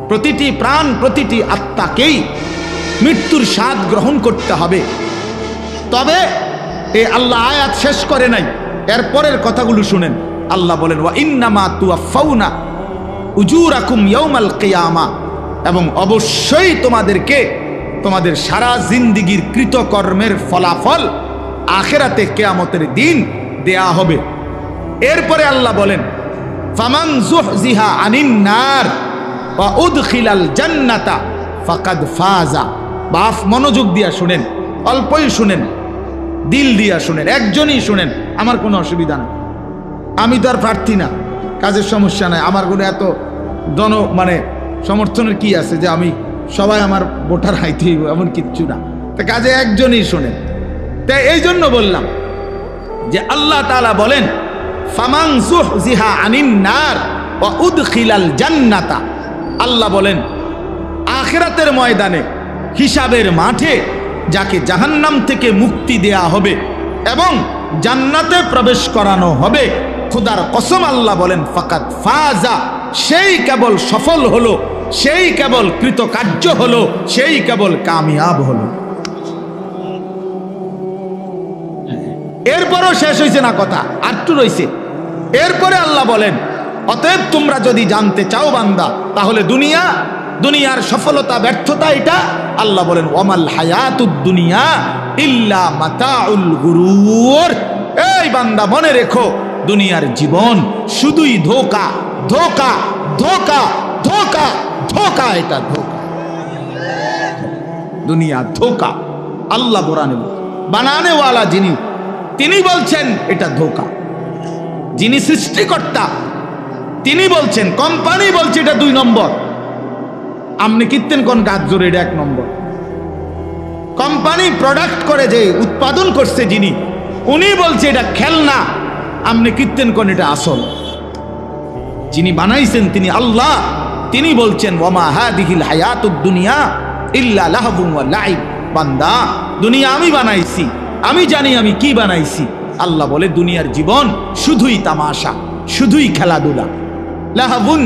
[SPEAKER 1] প্রতিটি প্রাণ, প্রতিটি আত্মাকেই মৃত্যুর স্বাদ গ্রহণ করতে হবে। তবে এই আল্লাহ আয়াত শেষ করে নাই, এরপরের কথাগুলো শুনেন। আল্লাহ বলেন, ওয়া ইন্নামা তুওয়াফাউনা উজুরাকুম ইয়াউমাল কিয়ামা, এবং অবশ্যই তোমাদেরকে তোমাদের সারা জিন্দেগীর কৃতকর্মের ফলাফল আখিরাতে কিয়ামতের দিন দেয়া হবে। এরপরে আল্লাহ বলেন, ফামান যুহজিহা আনিন নার ওয়া উদখিলাল জান্নাতা ফাকাদ ফাজা। বাফ মনোযোগ দিয়া শুনেন, অল্পই শুনেন, দিল দিয়া শুনেন, একজনই শুনেন, আমার কোনো অসুবিধা নেই। আমি তো আর প্রার্থী না, কাজের সমস্যা নাই, আমার কোনো এত সমর্থনের কি আছে যে আমি সবাই আমার ভোটার হাইতে হইব, এমন কিচ্ছু না। তা কাজে একজনই শোনেন। তাই এই জন্য বললাম যে আল্লাহ তাআলা বলেন, ফামান যুহজিহা আনিন নার ওয়া উদখিলাল জান্নাতা। আল্লাহ বলেন, আখিরাতের ময়দানে, হিসাবের মাঠে যাকে জাহান্নাম থেকে মুক্তি দেয়া হবে এবং জান্নাতে প্রবেশ করানো হবে, খোদার কসম আল্লাহ বলেন, ফাকাদ ফাজা, সেই কেবল সফল হলো, সেই কেবল কৃতকার্য হলো, সেই কেবল কামিয়াব হলো। এরপরও শেষ হয়েছে না কথা, আরটু রয়েছে। এরপরে আল্লাহ বলেন, অতএব তোমরা যদি জানতে চাও বান্দা, তাহলে দুনিয়ার সফলতা ব্যর্থতা এটা। আল্লাহ বলেন, ওয়ামাল হায়াতুদ দুনিয়া ইল্লা মাতাউল গুরুর। এই বান্দা মনে রেখো, দুনিয়ার জীবন শুধুই ধোঁকা, ধোঁকা, ধোঁকা, ধোঁকা, ধোঁকা, এটা ধোঁকা। দুনিয়া ধোঁকা। আল্লাহ কোরআনে বানানেওয়ালা যিনি, তিনি বলছেন এটা ধোঁকা। যিনি সৃষ্টিকর্তা তিনি বলছেন, কোম্পানি বলছে এটা 2 নম্বর। আপনি কীর্তেন কোন কাজ জোরে, এটা 1 নম্বর। কোম্পানি প্রোডাক্ট করে, যে উৎপাদন করছে যিনি, উনি বলছে এটা খেলনা, আপনি কীর্তেন কোন এটা আসল। যিনি বানাইছেন তিনি আল্লাহ, তিনি বলছেন, ওয়ামা হাদিহিল হায়াতুদ দুনিয়া ইল্লা লাহবুন ওয়া লাইব। বান্দা, দুনিয়া আমি বানাইছি, আমি জানি আমি কি বানাইছি। আল্লাহ বলে, দুনিয়ার জীবন শুধুই তামাশা, শুধুই খেলাধুলা। লাহবুন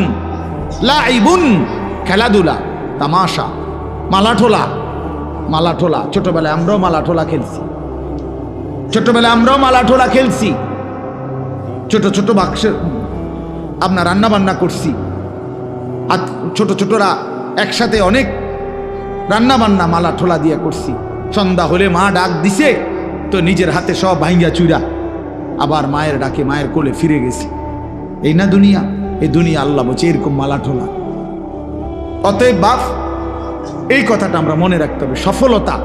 [SPEAKER 1] লাইবুন, খেলাধুলা, তামাশা, মালাঠোলা। মালাঠোলা, ছোটবেলায় আমরাও মালাঠোলা খেলছি, ছোটবেলায় আমরাও মালাঠোলা খেলছি। ছোট ছোট বাক্সের আপনার রান্না বান্না করছি, আর ছোট ছোটরা একসাথে অনেক রান্না বান্না মালাঠোলা দিয়ে করছি। সন্ধ্যা হলে মা ডাক দিছে তো নিজের হাতে সব ভাঙ্গা চুরা আবার মায়ের ডাকে মায়ের কোলে ফিরে গেছি। এই না দুনিয়া? এই দুনিয়া আল্লাহ বলছে এরকম মালাঠোলা। অতএব বাপ, এই কথাটা আমরা মনে রাখতে হবে, সফলতা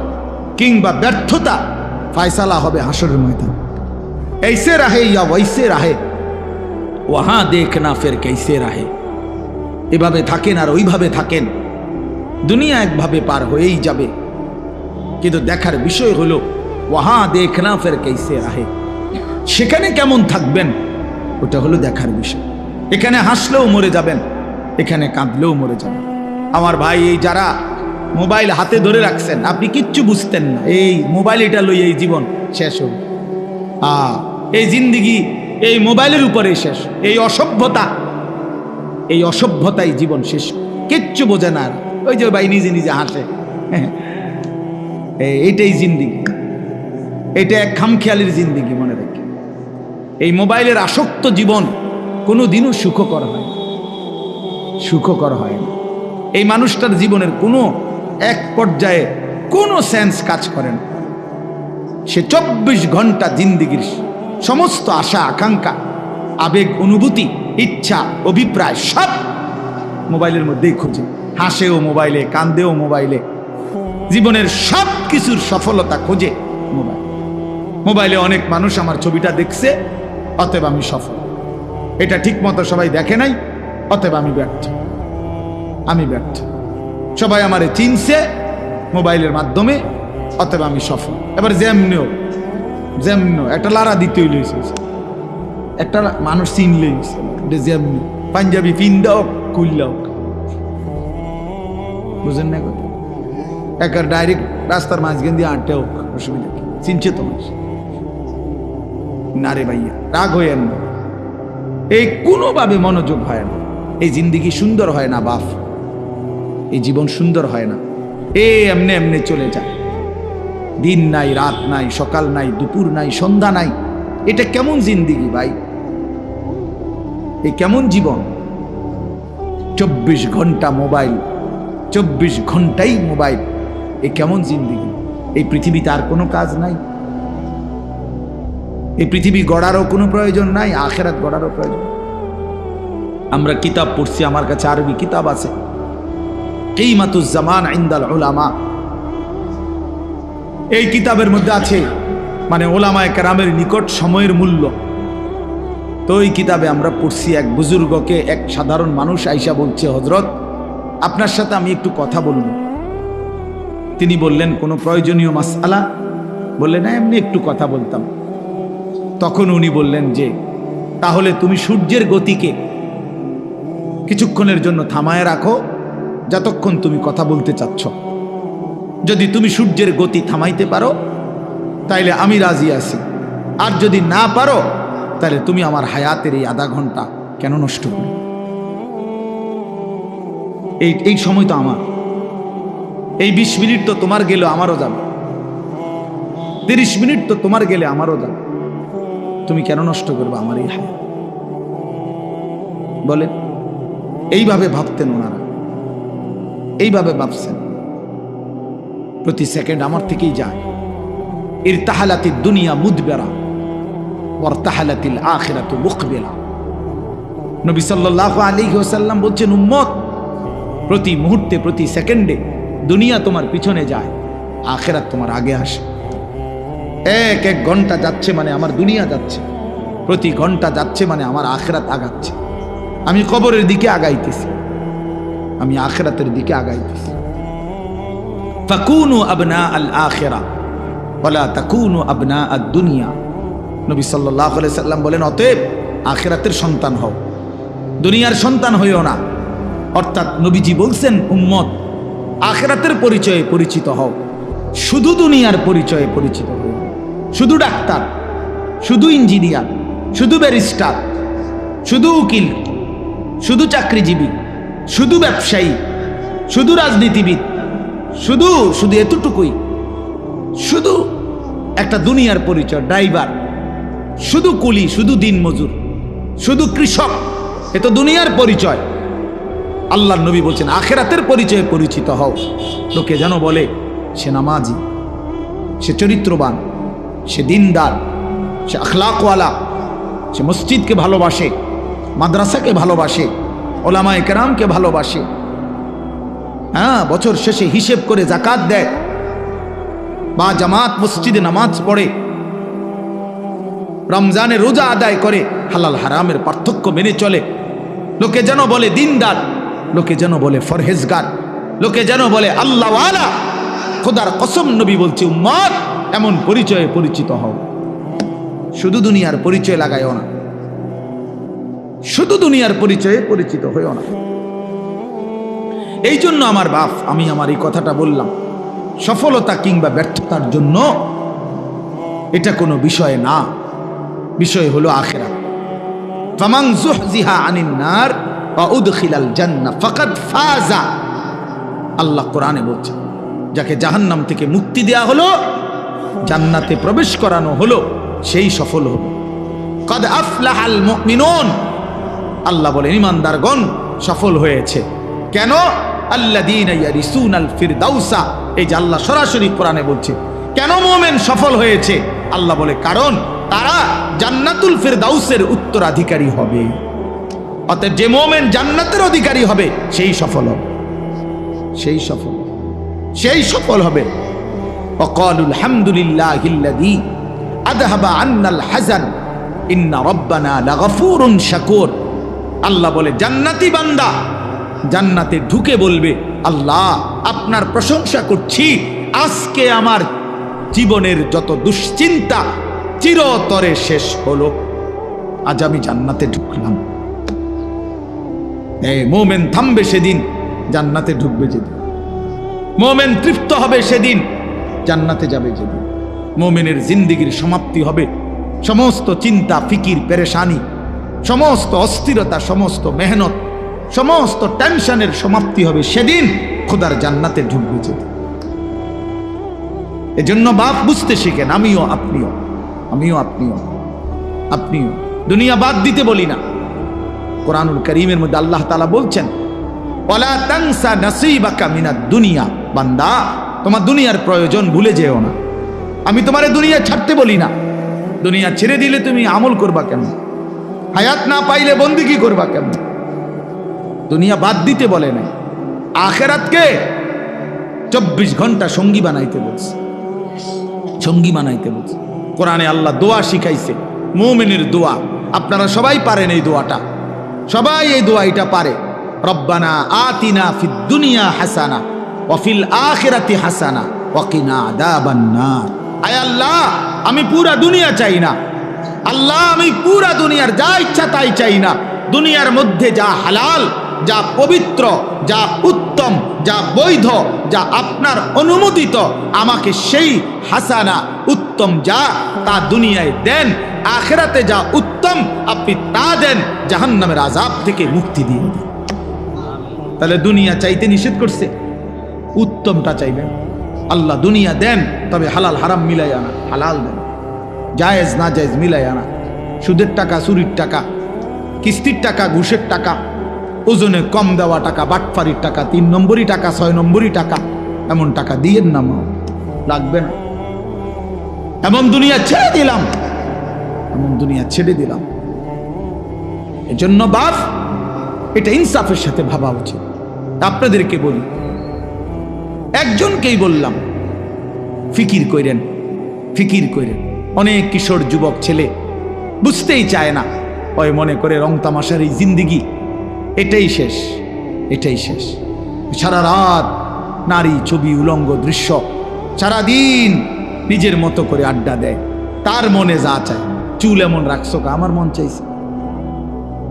[SPEAKER 1] কিংবা ব্যর্থতা ফায়সালা হবে হাসরের ময়দান। ऐसे रहे या वैसे रहे वहां देखना फिर कैसे रहे। এভাবে থাকেন আর ওইভাবে থাকেন, দুনিয়া একভাবে পার হয়েই যাবে, কিন্তু দেখার বিষয় হলো ওয়াহা দেখনা ফের कैसे रहे, সেখানে কেমন থাকবেন ওটা হলো দেখার বিষয়। এখানে হাসলেও মরে যাবেন, এখানে কাঁদলেও মরে যাবেন। আমার ভাই, এই যারা মোবাইল হাতে ধরে রাখছেন, আপনি কিচ্ছু বুঝতেন না, এই মোবাইল এটা লই এই জীবন শেষ হবে। এই জিন্দিগি এই মোবাইলের উপরে শেষ। এই অসভ্যতাই জীবন শেষ, কিচ্ছু বোঝে না। ওই যে ভাই নিজে নিজে হাসে, এইটাই জিন্দিগি, এটা এক খামখেয়ালির জিন্দিগি। মনে রাখি, এই মোবাইলের আসক্ত জীবন কোনোদিনও সুখকর হয়, সুখকর হয় না। এই মানুষটার জীবনের কোনো এক পর্যায়ে কোনো সেন্স কাজ করে না। সে 24 ঘন্টা জিন্দিগির সমস্ত আশা আকাঙ্ক্ষা, আবেগ, অনুভূতি, ইচ্ছা, অভিপ্রায় সব মোবাইলের মধ্যেই খুঁজে। হাসেও মোবাইলে, কান্দেও মোবাইলে, জীবনের সব কিছুর সফলতা খোঁজে মোবাইলে। অনেক মানুষ আমার ছবিটা দেখছে, অতএব আমি সফল। এটা ঠিক মতো সবাই দেখে নাই, অতএব আমি ব্যর্থ। আমি ব্যর্থ। সবাই আমারে চিনছে মোবাইলের মাধ্যমে, অতএব আমি সফল। এবার যেমনিও একটা লারা দিতেই লইছে, একটা মানুষ চিনলেই যেমনি পাঞ্জাবি পিন্দা হোক কুইল্লা হোক, বুঝেন না কথা? একার ডাইরেক্ট রাস্তার মাঝখান দিয়ে আটটা হোক, অসুবিধা কি? চিনছে তো মানুষ না রে ভাইয়া, রাগ হইয়েন না। এই কোনোভাবে মনোযোগ হয় না। এই জিন্দিগি সুন্দর হয় না বাপ, এই জীবন সুন্দর হয় না। এমনি এমনি চলে যায়। দিন নাই, রাত নাই, সকাল নাই, দুপুর নাই, সন্ধ্যা নাই। এটা কেমন জিন্দিগি ভাই? এই কেমন জীবন? 24 ঘন্টা মোবাইল, 24 ঘন্টাই মোবাইল। এই কেমন জিন্দিগি? এই পৃথিবীতে আর কোনো কাজ নাই? এই পৃথিবী গড়ারও কোনো প্রয়োজন নাই, আখিরাত গড়ারও প্রয়োজন। আমরা কিতাব পড়ছি, আমার কাছে আরবি কিতাব আছে, কিমাতুজ জামান ইনদাল উলামা। এই কিতাবের মধ্যে আছে মানে ওলামায়ে কেরামের নিকট সময়ের মূল্য। তো এই কিতাবে আমরা পড়ছি, এক বুজুর্গকে এক সাধারণ মানুষ আইসা বলছে, হযরত আপনার সাথে আমি একটু কথা বলবো। তিনি বললেন, কোনো প্রয়োজনীয় মাসআলা? বললেন না, এমনি একটু কথা বলতাম। তখন উনি বললেন যে, তাহলে তুমি সূর্যের গতিকে কিছুক্ষণের জন্য থামায় রাখো, যতক্ষণ তুমি কথা বলতে চাচ্ছ। যদি তুমি সূর্যের গতি থামাইতে পারো তাইলে আমি রাজি আছি, আর যদি না পারো তাহলে তুমি আমার হায়াতের এই আধা ঘন্টা কেন নষ্ট করো? এই সময় তো আমার, এই 20 মিনিট তো তোমার গেলে আমারও যাবে, 30 মিনিট তো তোমার গেলে আমারও যাবে। তুমি কেন নষ্ট করবে আমার এই হায়াত? বলে এইভাবে ভাবতেন ওনারা, এইভাবে ভাবছেন। প্রতি সেকেন্ড আমার থেকেই যায়। ইরতাহালাতিদ দুনিয়া মুদবিরা ওয়ারতাহালাতিল আখিরাতু মুকবিলা। নবী সাল্লাল্লাহু আলাইহি ওয়াসাল্লাম বলছেন, উম্মত, প্রতি মুহূর্তে, প্রতি সেকেন্ডে দুনিয়া তোমার পিছনে যায়, আখিরাত তোমার আগে আসে। এক এক ঘন্টা যাচ্ছে মানে আমার দুনিয়া যাচ্ছে, প্রতি ঘন্টা যাচ্ছে মানে আমার আখিরাত আগাচ্ছে। আমি কবরের দিকে আগাইতেছি, আমি আখিরাতের দিকে আগাইতেছি। ফাকুনু আবনা আল আখিরা ওয়ালা তাকুনু আবনা আদ দুনিয়া। নবী সাল্লাল্লাহু আলাইহি সাল্লাম বলেন, অতএব আখিরাতের সন্তান হও, দুনিয়ার সন্তান হইও না। অর্থাৎ নবীজি বলছেন, উম্মত, আখিরাতের পরিচয়ে পরিচিত হও, শুধু দুনিয়ার পরিচয়ে পরিচিত হও। শুধু ডাক্তার, শুধু ইঞ্জিনিয়ার, শুধু ব্যারিস্টার, শুধু উকিল, শুধু চাকরিজীবী, শুধু ব্যবসায়ী, শুধু রাজনীতিবিদ, শুধু শুধু এতটুকুই, শুধু একটা দুনিয়ার পরিচয়। ড্রাইভার, শুধু কুলি, শুধু দিনমজুর, শুধু কৃষক, এ তো দুনিয়ার পরিচয়। আল্লাহর নবী বলছেন, আখিরাতের পরিচয়ে পরিচিত হও। লোকে যেন বলে সে নামাজি, সে চরিত্রবান, সে দিনদার, সে আখলাকওয়ালা, সে মসজিদকে ভালোবাসে, মাদ্রাসাকে ভালোবাসে, ওলামায়ে কেরামকে ভালোবাসে। হ্যাঁ, বছর শেষে হিসেব করে যাকাত দেয়, বা জামাত মসজিদে নামাজ পড়ে, রমজানে রোজা আদায় করে, হালাল হারামের পার্থক্য মেনে চলে। লোকে যেন বলে দিনদার, লোকে যেন বলে ফরহেজগার, লোকে যেন বলে আল্লাহওয়ালা। খোদার কসম, নবী বলছে, উম্মত, এমন পরিচয়ে পরিচিত হও। শুধু দুনিয়ার পরিচয় লাগাইও না, শুধু দুনিয়ার পরিচয়ে পরিচিত হইও না। এই জন্য আমার বাপ, আমি আমার এই কথাটা বললাম, সফলতা কিংবা ব্যর্থতার জন্য এটা কোনো বিষয় না, বিষয় হলো আখিরাত। ফামান যুহজিহা আনিন নার ওয়া উদখিলাল জান্নাহ ফাকাদ ফাজা। আল্লাহ কোরআনে বলছেন, যাকে জাহান্নাম থেকে মুক্তি দেয়া হলো, জান্নাতে প্রবেশ করানো হলো, সেই সফল হলো। কাদ আফলাহাল মুমিনুন, আল্লাহ বলেন ঈমানদারগণ সফল হয়েছে। কেন? আল্লাযীনা ইয়ারিসুনাল ফিরদাউসা। এই যে আল্লাহ সরাসরি কোরআনে বলছে, কেন মুমিন সফল হয়েছে? আল্লাহ বলে, কারণ তারা জান্নাতুল ফিরদাউসের উত্তরাধিকারী হবে। অতএব যে মুমিন জান্নাতের অধিকারী হবে, সেই সফল হবে, সেই সফল হবে। ওয়াকালুল হামদুলিল্লাহিল্লাযী আযহাবা আন্নাল হাযান ইন্না রাব্বানা লাগাফুরুন শাকুর। আল্লাহ বলে জান্নাতি বান্দা জান্নাতে ঢুকে বলবে, আল্লাহ আপনার প্রশংসা করছি, আজকে আমার জীবনের যত দুশ্চিন্তা চিরতরে শেষ হলো, আজ আমি জান্নাতে ঢুকলাম। মোমেন থামবে সেদিন, জান্নাতে ঢুকবে যেদিন। মোমেন তৃপ্ত হবে সেদিন, জান্নাতে যাবে যেদিন। মোমেনের জিন্দিগির সমাপ্তি হবে সমস্ত চিন্তা, ফিকির, পেরেশানি, সমস্ত অস্থিরতা, সমস্ত মেহনত, সমস্ত টেনশনের সমাপ্তি হবে সেদিন, খোদার জান্নাতে ঢুকবে যেদিন। এজন্য বাপ বুঝতে শিখেন, আমিও আপনিও, আমিও আপনিও, আপনিও। দুনিয়া বাদ দিতে বলি না, কোরআনুল কারীমের মধ্যে আল্লাহ তাআলা বলছেন, ওয়ালা তানসা নাসীবাকা মিনাদ দুনিয়া, বান্দা তোমার দুনিয়ার প্রয়োজন ভুলে যেও না। আমি তোমারে দুনিয়া ছাড়তে বলি না, দুনিয়া ছেড়ে দিলে তুমি আমল করবা কেমন? হায়াত না পাইলে বন্দেগী করবা কেমন? দুনিয়া বাদ দিতে বলে নাই, আখিরাতকে 24 ঘন্টা সঙ্গী বানাইতে বলছে, সঙ্গী বানাইতে বলছে। কোরআনে আল্লাহ দোয়া শিখাইছে, মুমিনের দোয়া। আপনারা সবাই পারেন এই দোয়াটা, সবাই এই দোয়া এটা পারে। রব্বানা আতিনা ফিদ দুনিয়া হাসানা ওয়া ফিল আখিরাতি হাসানা ওয়া কিনা আযাবান নার। আয় আল্লাহ, আমি পুরা দুনিয়া চাই না, আল্লাহ আমি পুরা দুনিয়ার যা ইচ্ছা তাই চাই না। দুনিয়ার মধ্যে যা হালাল, যা পবিত্র, যা উত্তম, যা বৈধ, যা আপনার অনুমোদিত, আমাকে সেই হাসানা উত্তম যা তা দুনিয়ায় দেন, আখিরাতে যা উত্তম আপনি তা দেন, জাহান্নামের আযাব থেকে মুক্তি দিয়ে দেন। তাহলে দুনিয়া চাইতে নিষেধ করছে, উত্তমটা চাইবেন। আল্লাহ দুনিয়া দেন, তবে হালাল হারাম মিলাই আনা, হালাল দেন, জায়েজ না জায়েজ মিলাই আনা। সুদের টাকা, চুরির টাকা, কিস্তির টাকা, ঘুষের টাকা, ওজনে কম দেওয়া টাকা, বাটফারির টাকা, 3 নম্বরই টাকা, 6 নম্বরই টাকা, এমন টাকা দিয়েন না, মা লাগবে না। এমন দুনিয়া ছেড়ে দিলাম, এমন দুনিয়া ছেড়ে দিলাম। এজন্য বাপ এটা ইনসাফের সাথে ভাবা উচিত। আপনাদেরকে বলি, একজনকেই বললাম, ফিকির কইরেন, ফিকির কইরেন। অনেক কিশোর যুবক ছেলে বুঝতেই চায় না, ওই মনে করে রং তামাশার এই জিন্দিগি এটাই শেষ, এটাই শেষ। সারা রাত নারী, ছবি, উলঙ্গ দৃশ্য, সারাদিন নিজের মতো করে আড্ডা দেয়, তার মনে যা চায়। চুল এমন রাখছো কা? আমার মন চাইছে।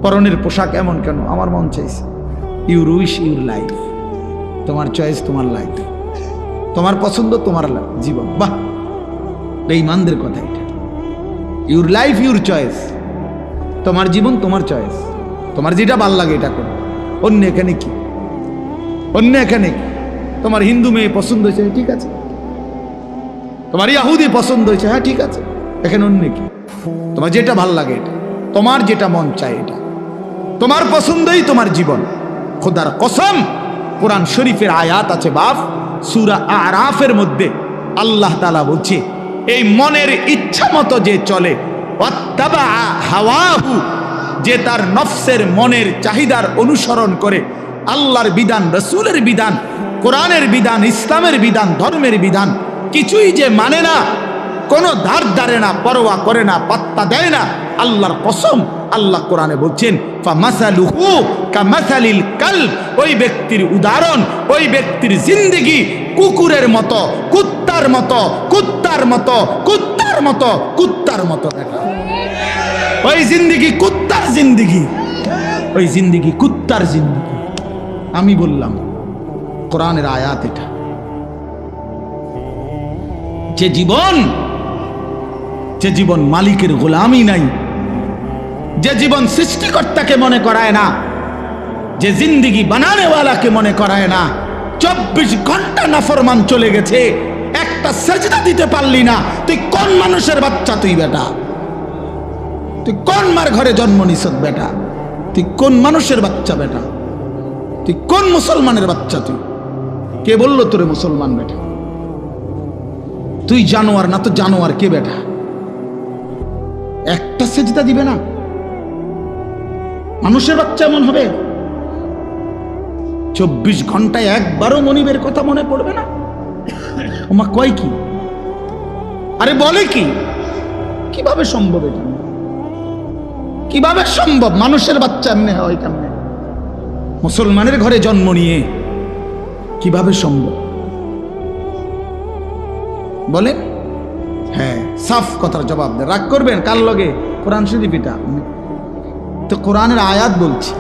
[SPEAKER 1] পরনের পোশাক এমন কেন? আমার মন চাইছে। ইউর উইশ ইউর লাইফ, তোমার চয়েস, তোমার লাইফ, তোমার পছন্দ, তোমার জীবন। বাহ, বেঈমানদের কথা এটা। ইউর লাইফ ইউর চয়েস, তোমার জীবন তোমার চয়েস, তোমার যেটা ভাল লাগে এটা করো। অন্য এখানে কি? অন্য এখানে কি? তোমার হিন্দু মেয়ে পছন্দ হয়েছে, ঠিক আছে। তোমার ইহুদি পছন্দ হয়েছে, হ্যাঁ ঠিক আছে। এখানে অন্য কি? তোমার যেটা ভাল লাগে এটা, তোমার যেটা মন চায় এটা, তোমার পছন্দই তোমার জীবন। খোদার কসম, কোরআন শরীফের আয়াত আছে বাপ, সূরা আরাফের মধ্যে আল্লাহ তাআলা বলছে, এই মনের ইচ্ছা মতো যে চলে, ওয়াত্তাবা হাওয়াহু, যে তার নফসের মনের চাহিদার অনুসরণ করে, আল্লাহর বিধান, রাসূলের বিধান, কোরআনের বিধান, ইসলামের বিধান, ধর্মের বিধান কিছুই যে মানে না, কোনো ধার ধারে না, পরোয়া করে না, পাত্তা দেয় না, আল্লাহর কসম, আল্লাহ কোরআনে বলছেন, ফামাসালুহু কামাসালিল কালব, ওই ব্যক্তির উদাহরণ, ওই ব্যক্তির জিন্দেগি কুকুরের মতো, কুত্তার মতো, কুত্তার মতো, কুত্তার মতো, কুত্তার মতো। দেখা ওই জিন্দেগি কুত্তার জিন্দেগি, ওই জিন্দেগি কুত্তার জিন্দেগি। আমি বললাম কোরআনের আয়াত এটা। যে জীবন মালিকের গোলামি নাই, যে জীবন সৃষ্টিকর্তাকে মনে করায় না, যে জিন্দেগি বানানেওয়ালাকে মনে করায় না, 24 ঘন্টা নাফরমান চলে গেছে, একটা সেজদা দিতে পারলি না, তুই কোন মানুষের বাচ্চা? তুই বেটা, তুই কোন মার ঘরে জন্ম নিছ বেটা? তুই কোন মানুষের বাচ্চা বেটা? তুই কোন মুসলমানের বাচ্চা? তুই কে বললো তোরে মুসলমান বেটা? তুই জানোয়ার না তো জানোয়ার কে বেটা? একটা সেজদা দিবে না? মানুষের বাচ্চা এমন হবে? 24 ঘন্টায় একবারও মনিবের কথা মনে পড়বে না? ওমা কয় কি? আরে বলে কি? কিভাবে সম্ভব এটা? কিভাবে সম্ভব? মানুষের বাচ্চা এমনি হয় কেমনে? মুসলমানের ঘরে জন্ম নিয়ে কিভাবে সম্ভব বলেন? হ্যাঁ, সাফ কথার জবাব দেন। রাগ করবেন কার লগে? কোরআন শরীফ এটা তো কোরআনের আয়াত বলছি।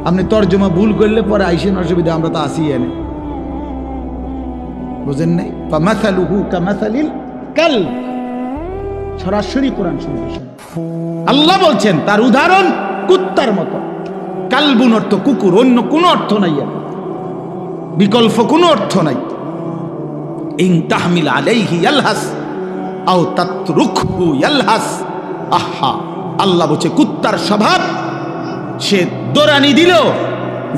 [SPEAKER 1] আপনি তর্জমা ভুল করলে পরে আইসেন, অসুবিধা, আমরা তো আসি এনে, বুঝেন নাই? ফামাসালুহু কামাসালিল কালব, সরাসরি কোরআন শরীফ আল্লাহ বলছেন তার উদাহরণ কুত্তার মতো। কালবুন অর্থ কুকুর, অন্য কোনো অর্থ নাই, বিকল্প কোনো অর্থ নাই। ইন তাহমিল আলাইহি ইয়ালহাস আও তাতরুকহু ইয়ালহাস। আহা, আল্লাহ বলছে কুত্তার স্বভাব, সে দৌড়ানি দিল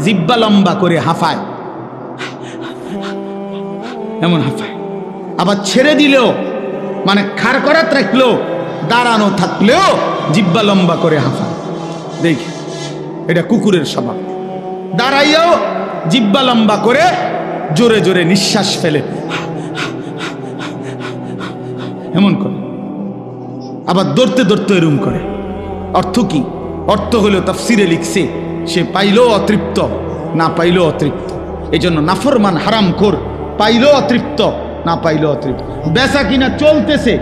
[SPEAKER 1] জিব্বা লম্বা করে হাঁফায়, এমন হাঁফায়। আবার ছেড়ে দিলেও মানে খাড় করাত রাখলেও, দাঁড়ানো থাকলেও জিব্বা লম্বা করে হাঁফায়। দেখি, এটা কুকুরের স্বভাব। দাঁড়াইয়াও জিব্বা লম্বা করে জোরে জোরে নিঃশ্বাস ফেলে, এমন করে। আবার দৌড়তে দৌড়তে এরম করে। অর্থ কি? অর্থ হলো তাফসিরে লিখছে, সে পাইলেও অতৃপ্ত, না পাইলেও অতৃপ্ত। এই জন্য নাফরমান হারামখোর, পাইলেও অতৃপ্ত, না পাইলেও অতৃপ্ত। বেচা কিনা চলতেছে,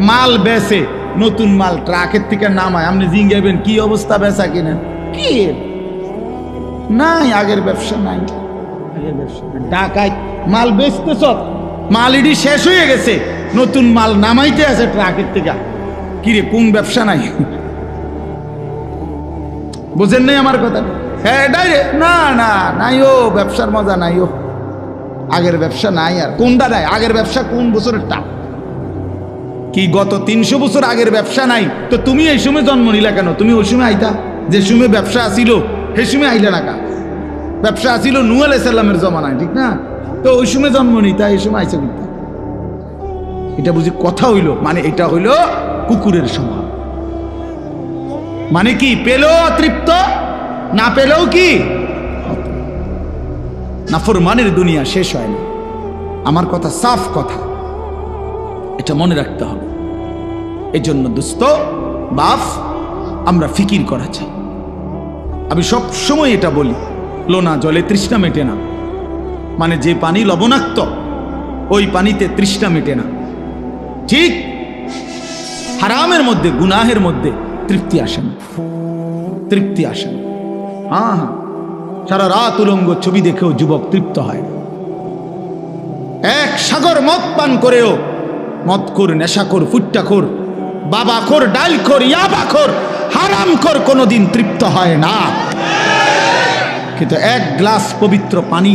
[SPEAKER 1] মাল বেচে, নতুন মাল ট্রাকের থেকে নামায়, আপনি জিঙ্গাইবেন কি অবস্থা বেচা কিনা? কি নাই, আগের ব্যবসা নাই, আগের ব্যবসা ঢাকায় মাল বেচতেছ, মাল ইডি শেষ হয়ে গেছে, নতুন মাল নামাইতে আছে ট্রাকের থেকে। কিরে, কোন ব্যবসা নাই? বুঝেন নাই আমার কথা? হ্যাঁ, ডাইরেক্ট না না নাই, ও ব্যবসার মজা নাই, ও আগের ব্যবসা নাই। আর কোনটা নাই? আগের ব্যবসা কোন বছরেরটা? কি গত 300 বছর আগের ব্যবসা নাই? তো তুমি এই সময় জন্ম নিলা কেন? তুমি ওই সময় আইতা, যে সময় ব্যবসা আসিল সেই সময় আইলে না কা? ব্যবসা আসিল নূহ আলাইহিস সালামের জমানায়, ঠিক না? তো ওই সময় জন্ম নিতা, এই সময় আইসা কিনতা। এটা বুঝি কথা হইল? মানে এটা হইল কুকুরের স্বভাব। মানে কি? পেলেও অতৃপ্ত, না পেলেও কি? নাফরমানের দুনিয়া শেষ হয় না। আমার কথা সাফ কথা, এটা মনে রাখতে হবে। এই জন্য দোস্ত বাপ, আমরা ফিকির করা চাই। আমি সব সময় এটা বলি, লোনা জলে তৃষ্ণা মেটে না। মানে যে পানি লবণাক্ত, ওই পানিতে তৃষ্ণা মেটে না। ঠিক হারামের মধ্যে, গুনাহের মধ্যে তৃপ্তি আসে না, তৃপ্তি আসে না। হ্যাঁ হ্যাঁ, সারা রাত উলঙ্গ ছবি দেখেও যুবক তৃপ্ত হয় না। এক সাগর মদ পান করেও মদখোর, নেশাখোর, ফুট্টাখোর, বাবাখোর, ডালখোর, ইয়াবাখোর, হারামখোর কোনোদিন তৃপ্ত হয় না। কিন্তু এক গ্লাস পবিত্র পানি,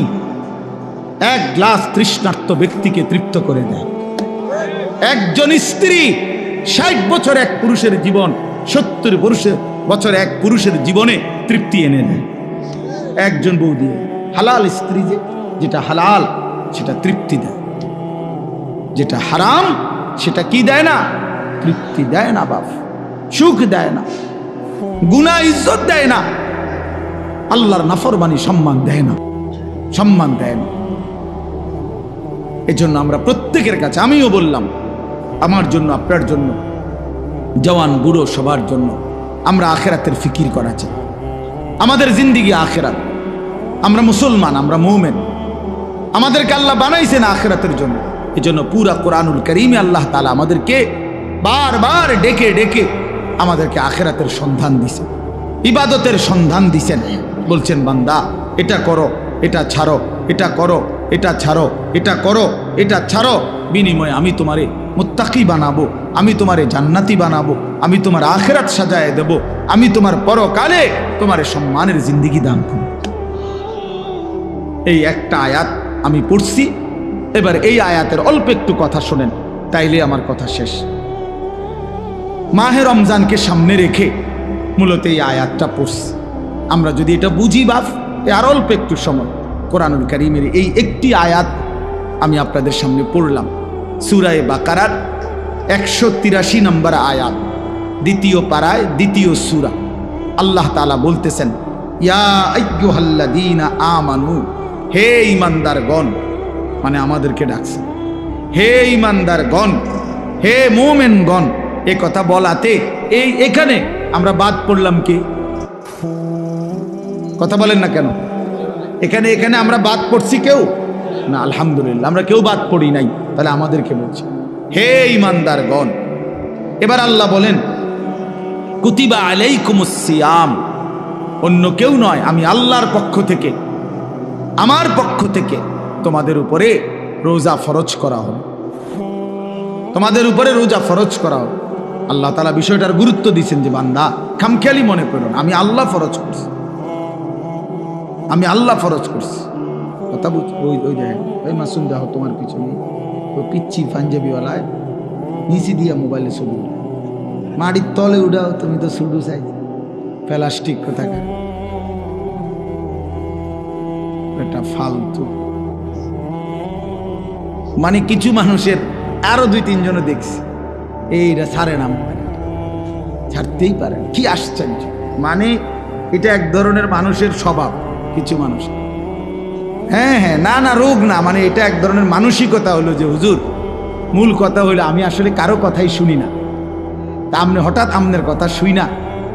[SPEAKER 1] এক গ্লাস তৃষ্ণার্ত ব্যক্তিকে তৃপ্ত করে দেয়। একজন স্ত্রী 60 বছর এক পুরুষের জীবন, 70 বছর এক পুরুষের জীবনে তৃপ্তি এনে দেয়। একজন বউ দিয়ে, হালাল স্ত্রী যেটা হালাল সেটা তৃপ্তি দেয়, যেটা হারাম সেটা কি দেয় না? তৃপ্তি দেয় না বাপ, সুখ দেয় না, গুনাহ ইজ্জত দেয় না, আল্লাহর নাফরমানি সম্মান দেয় না, সম্মান দেয় না। এজন্য আমরা প্রত্যেকের কাছে, আমিও বললাম, আমার জন্য, আপনার জন্য, জওয়ান বুড়ো সবার জন্য, আমরা আখেরাতের ফিকির করা চাই। আমাদের জিন্দিগি আখেরাত। আমরা মুসলমান, আমরা মুমিন, আমাদেরকে আল্লাহ বানাইছেন আখেরাতের জন্য। এজন্য পুরা কোরআনুল কারীমে আল্লাহ তাআলা আমাদেরকে বারবার ডেকে ডেকে আমাদেরকে আখেরাতের সন্ধান দিছেন, ইবাদতের সন্ধান দিছেন। বলছেন, বান্দা এটা করো, এটা ছাড়ো, এটা করো, এটা ছাড়ো, এটা করো, এটা ছাড়ো, বিনিময়ে আমি তোমারে মুত্তাকি বানাবো, আমি তোমারে জান্নাতি বানাবো, আমি তোমার আখেরাত সাজায় দেব, আমি তোমার পরকালে তোমার সম্মানের জিন্দিগি দান করব। এই একটা আয়াত আমি পড়ছি। এবার এই আয়াতের অল্প একটু কথা শোনেন, তাইলে আমার কথা শেষ। মাহে রমজানকে সামনে রেখে মূলত এই আয়াতটা পড়ছি। আমরা যদি এটা বুঝি বাপ, আর অল্প একটু সময় কোরআনুল কারীমের এই একটি আয়াত আমি আপনাদের সামনে পড়লাম। সূরা বাকারার 183 নম্বর আয়াত, দ্বিতীয় পারায়, দ্বিতীয় সূরা। আল্লাহ তাআলা বলতেছেন, ইয়া আইয়ুহাল্লাযীনা আমানু, হে ঈমানদারগণ, মানে আমাদেরকে ডাকছেন, হে ঈমানদারগণ, হে মুমিনগণ। এ কথা বলাতে এখানে আমরা বাদ পড়লাম কে? কথা বলেন না কেন? এখানে এখানে আমরা বাদ পড়ছি কেউ না? আলহামদুলিল্লাহ আমরা কেউ বাদ পড়ি নাই। তাহলে আমাদেরকে বলছি, হে ঈমানদারগণ, এবার আল্লাহ বলেন কুতিবা আলাইকুমুস সিয়াম, অন্য কেউ নয়, আমি আল্লাহর পক্ষ থেকে, আমার পক্ষ থেকে তোমাদের উপরে রোজা ফরজ করা হবে। তোমাদের উপরে রোজা ফরজ করা হবে। আল্লাহ তাআলা বিষয়টার গুরুত্ব দিয়েছেন যে বান্দা খামখেয়ালি মনে করো না, আমি আল্লাহ ফরজ করছি, আমি আল্লাহ ফরজ করছি। কথা বুঝ? ওই দেখেন ওই মাসুম দেখো তোমার পিছনে ওই পিচ্ছি পাঞ্জাবিওয়ালায় নিচে দিয়া মোবাইলে ছবি উঠায়, মাটির তলে উঠাও, তুমি তো শুধু চাই প্লাস্টিক কোথাকার, এটা ফালতু। মানে কিছু মানুষের আরো 2-3 দেখছি এইটা ছাড়ে না, ছাড়তেই পারে, কি আশ্চর্য। মানে এটা এক ধরনের মানুষের স্বভাব, কিছু মানুষ। হ্যাঁ হ্যাঁ, না না রোগ না, মানে এটা এক ধরনের মানসিকতা হলো যে হুজুর মূল কথা হলো আমি আসলে কারো কথাই শুনি না, তা আপনি হঠাৎ আপনার কথা শুই না,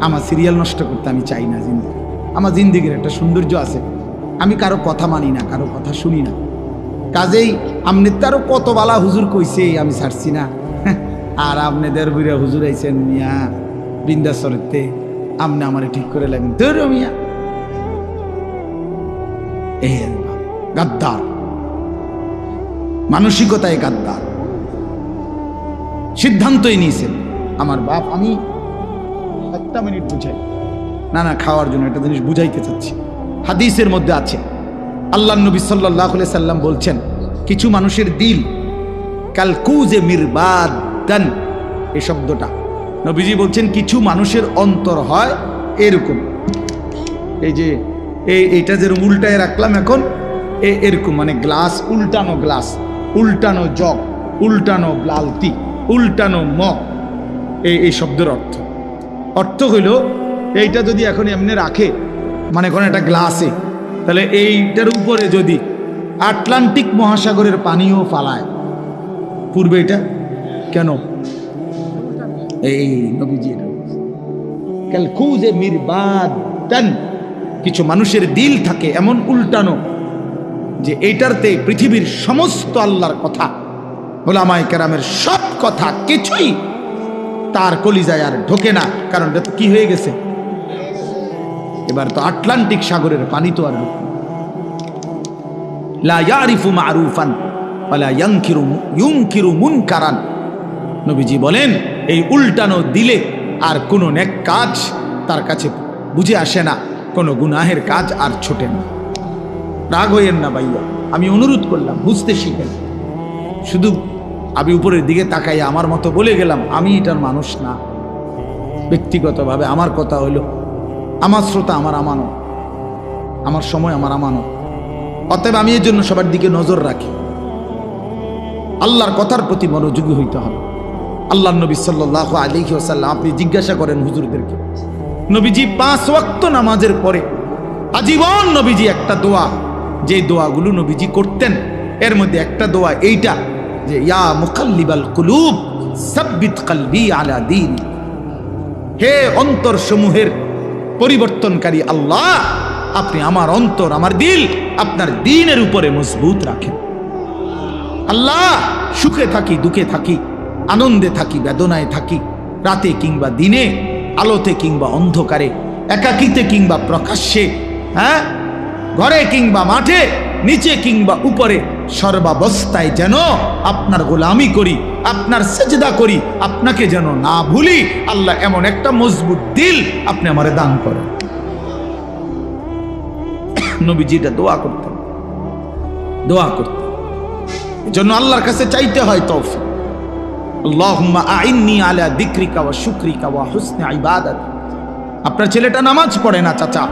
[SPEAKER 1] আমার সিরিয়াল নষ্ট করতে আমি চাই না। জিন্দিগি, আমার জিন্দিগির একটা সৌন্দর্য আছে, আমি কারো কথা মানি না, কারো কথা শুনি না। কাজেই আপনি তারও কত বালা হুজুর কইছে আমি ছাড়ছি না, আর আপনি দেড় হুজুর আইছেন মিয়া বৃন্দাসরেতে, আপনি আমারে ঠিক করে লাগেন তোর মিয়া। এই গাদ্দার মানসিকতায়, গাদ্দার সিদ্ধান্তই নিয়েছেন। আমার বাপ, আমি একটা মিনিট বুঝাই, না না খাওয়ার জন্য একটা জিনিস বুঝাইতে চাচ্ছি। হাদিসের মধ্যে আছে আল্লাহ নবী সাল্লাল্লাহু আলাইহি সাল্লাম বলছেন কিছু মানুষের দিল কালকুজে মিরবাদান, এই শব্দটা নবীজি বলছেন কিছু মানুষের অন্তর হয় এরকম, এই যে এইটা যেরকম উল্টায় রাখলাম এখন এরকম, মানে গ্লাস, উল্টানো জগ, উল্টানো বালতি, উল্টানো মগ, এই শব্দের অর্থ হইল এইটা যদি এখন এমনি রাখে, মানে কোনো একটা গ্লাসে, তাহলে এইটার উপরে যদি আটলান্টিক মহাসাগরের পানিও ফালায় পূর্বে, এটা কেন? এই নবীজি কালকুজে মিরবাদান, কিছু মানুষের দিল থাকে এমন উল্টানো যে এইটারতে পৃথিবীর সমস্ত আল্লাহর কথা, ওলামায়ে কেরামের সব কথা কিছুই তার কলিজায় আর ঢোকে না, কারণ এটা তো কি হয়ে গেছে, এবার তো আটলান্টিক সাগরের পানি তো আর লা ইয়ারিফু মারুফান ওয়ালা ইউনকিরু মুনকারান। নবীজি বলেন এই উল্টানো দিলে আর কোনো নেক কাজ তার কাছে বুঝে আসে না, কোনো গুনাহের কাজ আর ছোটে না। রাগ হইয়েন না ভাইয়া, আমি অনুরোধ করলাম বুঝতে শিখেন। শুধু আমি উপরের দিকে তাকাইয়া আমার মতো বলে গেলাম, আমি এটার মানুষ না। ব্যক্তিগতভাবে আমার কথা হইল, আমার শ্রোতা আমার আমানত, আমার সময় আমার আমানত। অতএব আমি এর জন্য সবার দিকে নজর রাখি, আল্লাহর কথার প্রতি মনোযোগী হইতে হবে। আল্লাহ নবী সাল্লাল্লাহু আলাইহি ওয়াসাল্লাম, আপনি জিজ্ঞাসা করেন হুজুরদেরকে, নবীজি 5 ওয়াক্ত নামাজের পরে আজীবন নবীজি একটা দোয়া, যে দোয়াগুলো নবীজি করতেন এর মধ্যে একটা দোয়া এইটা যে ইয়া মুকাল্লিবাল কুলুব সাব্বিত কলবি আলা দীন, হে অন্তর সমূহের পরিবর্তনকারী আল্লাহ, আপনি আমার অন্তর, আমার দিল আপনার দ্বীনের উপরে মজবুত রাখেন। আল্লাহ, সুখে থাকি দুঃখে থাকি, আনন্দে থাকি বেদনায় থাকি, রাতে কিংবা দিনে, আলোতে কিংবা অন্ধকারে, একাকিতে কিংবা প্রকাশ্যে, হ্যাঁ, ঘরে কিংবা মাঠে, নিচে কিংবা উপরে, সর্বাবস্থায় যেন আপনার গোলামি করি, আপনার সেজদা করি, আপনাকে যেন না ভুলি। আল্লাহ, এমন একটা মজবুত দিল আপনি আমারে দান করেন। নবীজিটা দোয়া করতেন, এজন্য আল্লাহর কাছে চাইতে হয় তৌফিক। আল্লাহুম্মা আইন্নি আলা যিকরিকা ওয়া শুকরিকা ওয়া হুসনি ইবাদাতি। আপনার ছেলেটা নামাজ পড়ে না চাচা,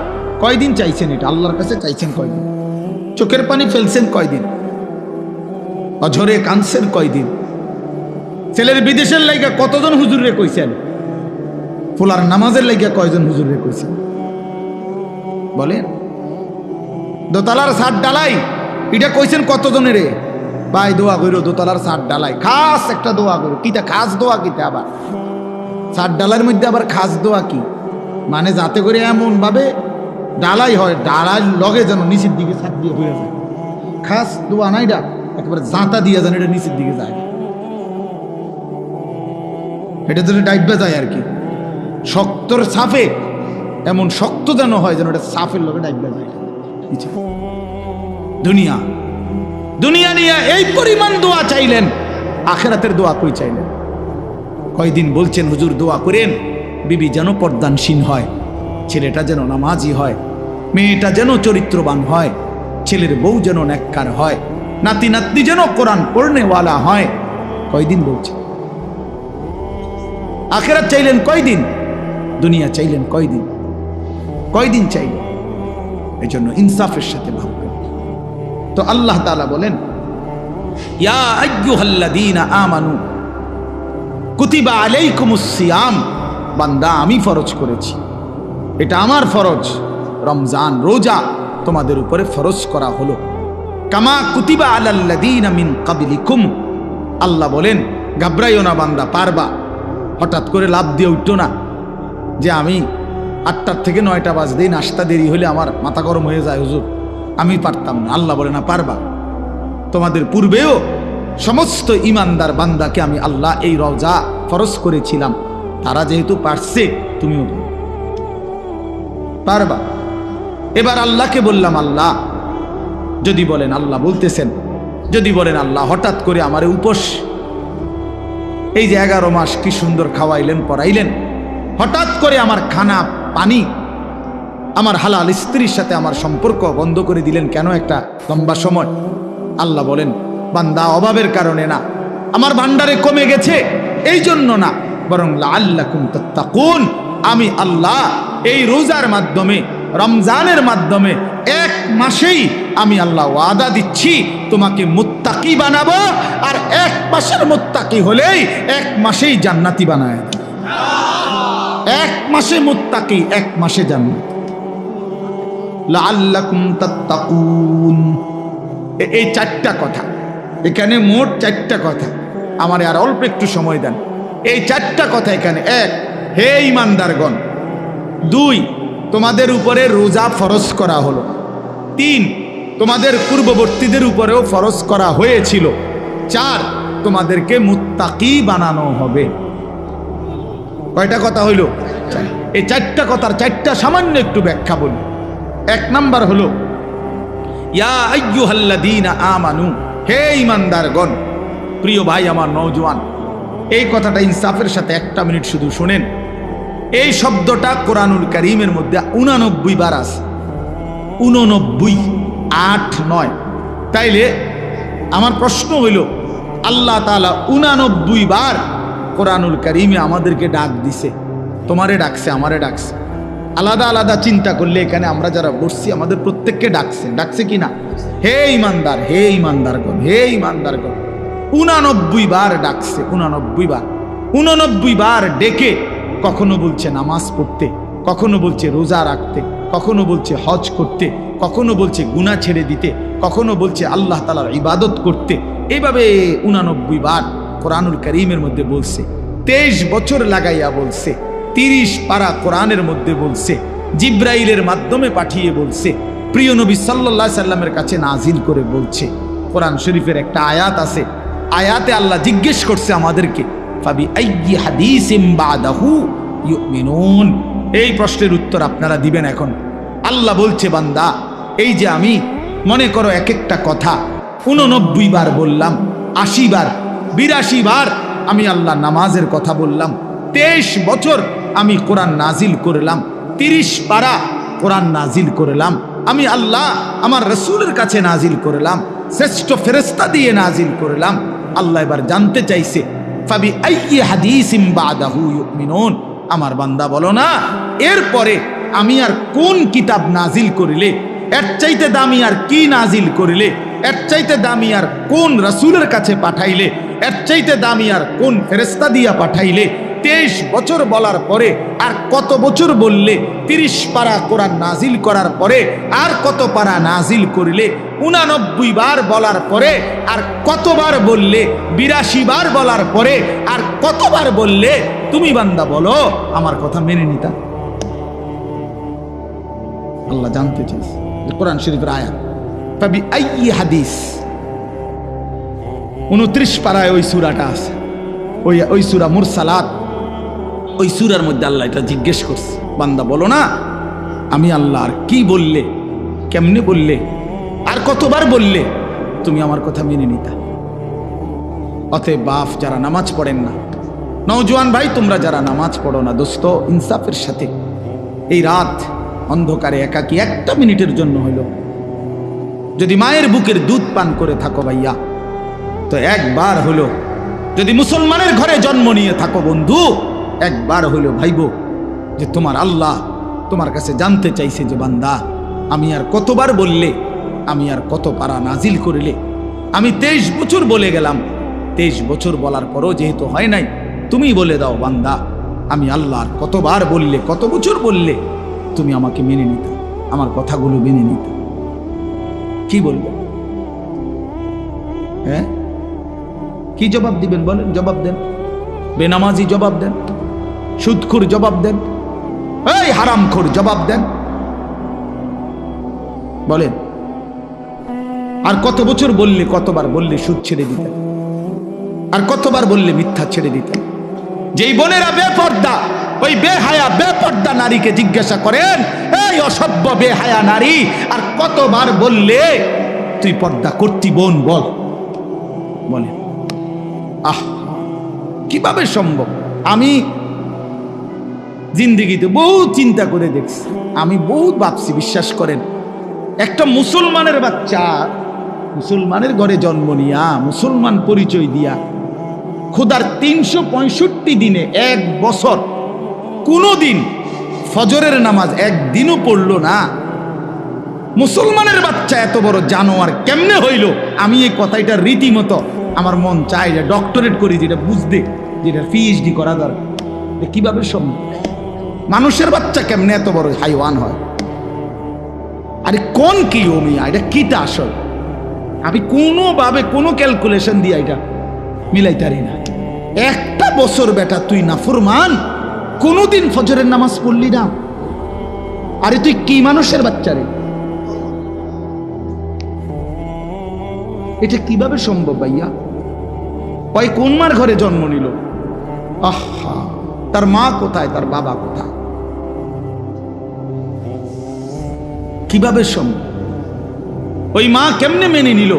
[SPEAKER 1] কয়দিন চাইছেন এটা? আল্লাহর কাছে চাইছেন কয়দিন? চোখের পানি ফেলছেন কয়দিন? অঝরে কাঁদছেন কয়দিন? ছেলের বিদেশের লাইগা কতজন হুজুরে কইছেন? ফুলার নামাজের লাইগা কয়জন হুজুরে কইছেন? বলেন। দোতলার ছাদ ডালাই এটা কইছেন কতজনের? ভাই দোয়া কইরো দোতলার ছাদ ডালাই, খাস একটা দোয়া কইরো। কিটা খাস দোয়া? কিটা আবার চার ডালার মধ্যে আবার খাস দোয়া কি মানে যাতে করে এমন ভাবে ডালাই হয় ডালার লগে যেন নিচের দিকে ছাদ দিয়ে হয়ে যায়। খাস দোয়া নাই ডা একেবারে জাঁতা দিয়ে যেন এটা নিচের দিকে যায়, এটা যেন ডাইবা যায় আর কি। শক্তর সাফে এমন শক্ত যেন হয় যেন এটা সাফের লগে ডাইবা যায়। দুনিয়া দুনিয়া নিয়ে এই পরিমাণ দোয়া চাইলেন, আখেরাতের দোয়া কই চাইলেন? কয়দিন বলছেন হুজুর দোয়া করেন বিবি যেন পর্দানসীন হয়, ছেলেটা যেন নামাজি হয়, মেয়েটা যেন চরিত্রবান হয়, ছেলের বউ যেন নেককার হয়, নাতি নাতনি যেন কোরআন পড়নেওয়ালা হয়। কয়দিন বলছেন? আখেরাত চাইলেন কয়দিন? দুনিয়া চাইলেন কয়দিন? কয়দিন চাইলেন? এই জন্য ইনসাফের সাথে ভাববেন। তো আল্লাহ তাআলা বলেন ইয়া আইয়ুহাল্লাযীনা আমানু কুতিবা আলাইকুমুস সিয়াম, বান্দা আমি ফরজ করেছি, এটা আমার ফরজ, রমজান রোজা তোমাদের উপরে ফরজ করা হলো। কামা কুতিবা আলাল্লাযীনা মিন ক্বাবলিকুম, আল্লাহ বলেন ঘাবড়াইও না বান্দা, পারবা। হঠাৎ করে লাভ দিয়ে উঠতো না যে আমি 8টার থেকে 9টা বাজতেই নাস্তা দেরি হলে আমার মাথা গরম হয়ে যায় হুজুর, আমি পারতাম না। আল্লাহ বলে না, পারবা। তোমাদের পূর্বেও সমস্ত ইমানদার বান্দাকে আমি আল্লাহ এই রোজা ফরজ করেছিলাম, তারা যেহেতু পারছে তুমিও পারবা। এবার আল্লাহকে বললাম আল্লাহ, যদি বলেন আল্লাহ বলতেছেন, যদি বলেন আল্লাহ হঠাৎ করে আমার উপোস, এই যে 11 মাস কি সুন্দর খাওয়াইলেন পড়াইলেন, হঠাৎ করে আমার খানা পানি, আমার হালাল স্ত্রীর সাথে আমার সম্পর্ক বন্ধ করে দিলেন কেন একটা লম্বা সময়? আল্লাহ বলেন বান্দা অভাবের কারণে না, আমার ভান্ডারে কমে গেছে এই জন্য না, বরং লাআল্লাকুম তাত্তাকুন, আমি আল্লাহ এই রোজার মাধ্যমে, রমজানের মাধ্যমে 1 মাসেই আমি আল্লাহ ওয়াদা দিচ্ছি তোমাকে মুত্তাকি বানাবো, আর 1 মাসের মুত্তাকি হলেই 1 মাসেই জান্নাতি বানায় দেব। 1 মাসে মুত্তাকি, 1 মাসে জান্নাত। লাআল্লাকুম তাত্তাকুন, এই 4টা কথা এখানে, মোট 4টা কথা। আমার আর অল্প একটু সময় দেন। এই 4টা কথা এখানে। 1, হে ঈমানদারগণ। 2, তোমাদের উপরে রোজা ফরজ করা হলো। 3, তোমাদের পূর্ববর্তীদের উপরেও ফরজ করা হয়েছিল। 4, তোমাদেরকে মুত্তাকি বানানো হবে। কয়টা কথা হইল? এই 4টা কথার 4টা সামান্য একটু ব্যাখ্যা বলি। 1 নাম্বার হলো ইয়া আইয়ুহাল্লাযীনা আমানু, হে ঈমানদারগণ। প্রিয় ভাই আমার নওজোয়ান, এই কথাটা ইনসাফের সাথে 1টা মিনিট শুধু শুনেন। এই শব্দটা কোরআনুল কারীমের মধ্যে 89 বার আছে। 89, 8, 9। তাইলে আমার প্রশ্ন হইল, আল্লাহ তাআলা 89 বার কোরআনুল কারীমে আমাদেরকে ডাক দিছে, তোমারে ডাকছে, আমারে ডাকছে। আলাদা আলাদা চিন্তা করলে এখানে আমরা যারা বসছি আমাদের প্রত্যেককে ডাকছে, ডাকছে কি না? হে ঈমানদার, হে ঈমানদারগণ, হে ঈমানদারগণ। 89 বার ডাকছে, 89 বার। 89 বার ডেকে কখনো বলছে নামাজ পড়তে, কখনো বলছে রোজা রাখতে, কখনো বলছে হজ করতে, কখনো বলছে গুনাহ ছেড়ে দিতে, কখনো বলছে আল্লাহ তাআলার ইবাদত করতে। এইভাবে 89 বার কোরআনুল কারীমের মধ্যে বলছে। 23 বছর লাগাইয়া বলছে। 30 পারা কোরআনের মধ্যে বলছে। জিব্রাইলের মাধ্যমে পাঠিয়ে বলছে। প্রিয় নবী সাল্লাল্লাহু আলাইহি সাল্লামের কাছে নাজিল করে বলছে। কোরআন শরীফের একটা আয়াত আছে, আয়াতে আল্লাহ জিজ্ঞেস করছে আমাদেরকে, ফাবি আইয়ি হাদিসিম বাদাহু ইউমিনুন। এই প্রশ্নের উত্তর আপনারা দিবেন এখন। আল্লাহ বলছে বান্দা, এই যে আমি মনে করো এক একটা কথা 89 বার বললাম, 80 বার, 82 বার আমি আল্লাহ নামাজের কথা বললাম। 23 বছর আমি কোরআন নাজিল করলাম। 30 পারা কোরআন নাজিল করলাম। আমি আল্লাহ আমার রসুলের কাছে নাজিল করলাম, শ্রেষ্ঠ ফেরেশতা দিয়ে নাজিল করলাম। আল্লাহ এবার জানতে চাইছে, ফাবি আইয়ি হাদিসিম বাদাহু ইউমিনুন। আমার বান্দা বলো না, এরপরে আমি আর কোন কিতাব নাজিল করিলে, এর চাইতে দামি আর কি নাজিল করিলে, এর চাইতে দামি আর কোন রসুলের কাছে পাঠাইলে, এর চাইতে দামি আর কোন ফেরেশতা দিয়া পাঠাইলে, 23 বছর বলার পরে আর কত বছর বললে? 30 পারা কোরআন নাজিল করার পরে আর কত পারা নাজিল করলে? 89 বার বলার পরে আর কতবার বললে? 82 বার বলার পরে আর কতবার বললে? তুমি বান্দা বলো আমার কথা মেনে নিতা? আল্লাহ জানতে চাইছে, কোরআন শরীফের আয়াত, ফাবি আইয়ি হাদিস, 29 পারায় ওই সূরাটা আছে, ওই সূরা মুরসালাত, ওই সূরার মধ্যে আল্লাহ এটা জিজ্ঞেস করছে, বান্দা বলো না আমি আল্লাহ আর কি বললে, কেমনে বললে, আর কতবার বললে তুমি আমার কথা মেনে নিতা? অতএব বাপ যারা নামাজ পড়েন না, নওজোয়ান ভাই তোমরা যারা নামাজ পড়ো না, দোস্ত ইনসাফের সাথে এই রাত অন্ধকারে একাকী একটা মিনিটের জন্য হইল যদি মায়ের বুকের দুধ পান করে থাকো ভাইয়া, তো একবার হলো যদি মুসলমানের ঘরে জন্ম নিয়ে থাকো বন্ধু, একবার হলো ভাইবো যে তোমার আল্লাহ তোমার কাছে জানতে চাইছে যে বান্দা আমি আর কতবার বললে, আমি আর কত পারা নাজিল করিলে? আমি 23 বছর বলে গেলাম, 23 বছর বলার পরও যেহেতু হয় নাই, তুমি বলে দাও বান্দা আমি আল্লাহ আর কতবার বললে, কত বছর বললে তুমি আমাকে মেনে নিতে, আমার কথাগুলো মেনে নিতে? কি বলবো? হ্যাঁ কি জবাব দিবেন বলেন? জবাব দেন। বেনামাজি জবাব দেন, সুদখোর জবাব দেন, এই হারামখোর জবাব দেন, বলেন। আর কত বছর বললে, কতবার বললে সুদ ছেড়ে দিতেন? আর কতবার বললে মিথ্যা ছেড়ে দিতেন? যেই বোনেরা বেপর্দা, ওই বেহায়া বেপর্দা নারীকে জিজ্ঞাসা করেন, এই অসভ্য বেহায়া নারী আর কতবার বললে তুই পর্দা করতি বোন, বল বলে। আহ কিভাবে সম্ভব? আমি জিন্দেগিতে বহু চিন্তা করে দেখছি, আমি বহুত ভাবছি, বিশ্বাস করেন। একটা মুসলমানের বাচ্চা মুসলমানের ঘরে জন্ম নিয়া, মুসলমান পরিচয় দিয়া, খোদার 365 দিনে 1 বছর কোনদিন ফজরের নামাজ একদিনও পড়লো না, মুসলমানের বাচ্চা এত বড় জানোয়ার কেমনে হইল? আমি এই কথাটা রীতিমতো আমার মন চায় যে ডক্টরেট করি, যেটা বুঝতে, যেটা PhD করা দরকার। কিভাবে সম্ভব? মানুষের বাচ্চা কেমনে এত বড় হাইওয়ান হয়? আরে কোন কি ওমিয়া, এটা কিটা আসল? আমি কোনোভাবে কোনো ক্যালকুলেশন দিয়ে এটা মিলাইতারি না। একটা বছর বেটা তুই নাফরমান, কোনোদিন ফজরের নামাজ পড়লি না, আরে তুই কি মানুষের বাচ্চা রে? এটা কিভাবে সম্ভব ভাইয়া? ওই কোন মার ঘরে জন্ম নিল? আহা, তার মা কোথায়, তার বাবা কোথায়? কিভাবে সম্ভব? ওই মা কেমনে মেনে নিল,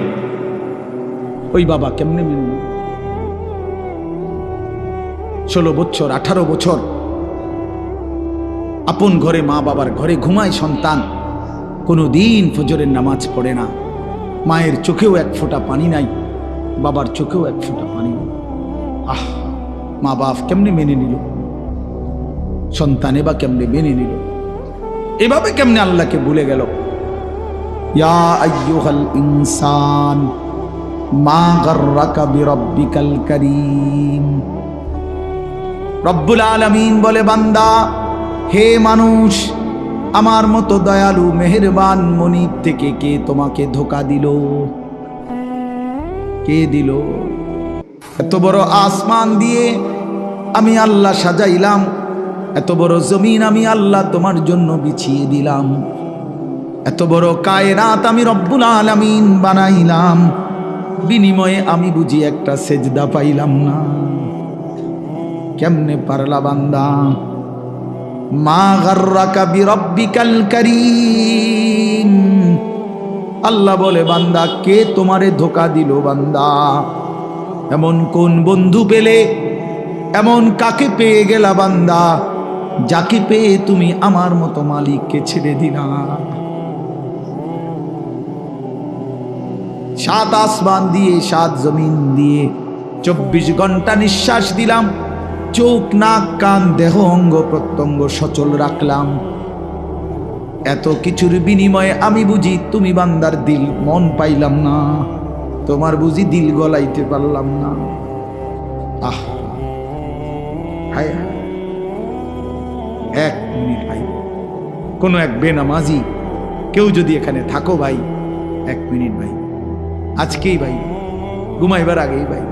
[SPEAKER 1] ওই বাবা কেমনে মেনে নিল? 16 বছর 18 বছর আপন ঘরে, মা বাবার ঘরে ঘুমায় সন্তান, কোনোদিন ফজরের নামাজ পড়ে না, মায়ের চোখেও এক ফোঁটা পানি নাই, বাবার চোখেও এক ফোঁটা পানি নাই। আহ, মা বাপ কেমনে মেনে নিল? সন্তানে বা কেমনে মেনে নিল? এভাবে কেমনে আল্লাহকে ভুলে গেল? ইয়া আইয়ুহাল ইনসান মা গাররাকা বিরাব্বিকাল কারীম। রব্বুল আলামিন বলে, বান্দা, হে মানুষ, আমার মতো দয়ালু মেহেরবান মনিব থেকে কে তোমাকে ধোঁকা দিল? কে দিল? এত বড় আসমান দিয়ে আমি আল্লাহ সাজাইলাম, এত বড় জমিন আমি আল্লাহ তোমার জন্য বিছিয়ে দিলাম, এত বড় কায়নাত আমি রব্বুল আলামিন বানাইলাম, বিনিময়ে আমি বুঝি একটা সেজদা পাইলাম না? কেমনে পারলা বান্দা? মা গাররাকা বিরাব্বিকাল কারীম। আল্লাহ বলে, বান্দা, কে তোমারে ধোঁকা দিল? বান্দা, এমন কোন বন্ধু পেলে, এমন কাকে পেয়ে গেলা বান্দা, যাকে পেয়ে তুমি আমার মতো মালিককে ছেড়ে দিলা? 7 আসমান দিয়ে, 7 জমিন দিয়ে 24 ঘন্টা নিঃশ্বাস দিলাম, চোখ নাক কান দেহ অঙ্গ প্রত্যঙ্গ সচল রাখলাম, এত কিছুর বিনিময়ে আমি বুঝি তুমি বান্দার দিল মন পাইলাম না, তোমার বুঝি দিল গলাইতে পারলাম না? আহ, হায় হায়, 1 মিনিট ভাই, কোনো এক বেনামাজি কেউ যদি এখানে থাকো ভাই, 1 মিনিট ভাই, আজকেই ভাই, ঘুমাইবার আগেই ভাই,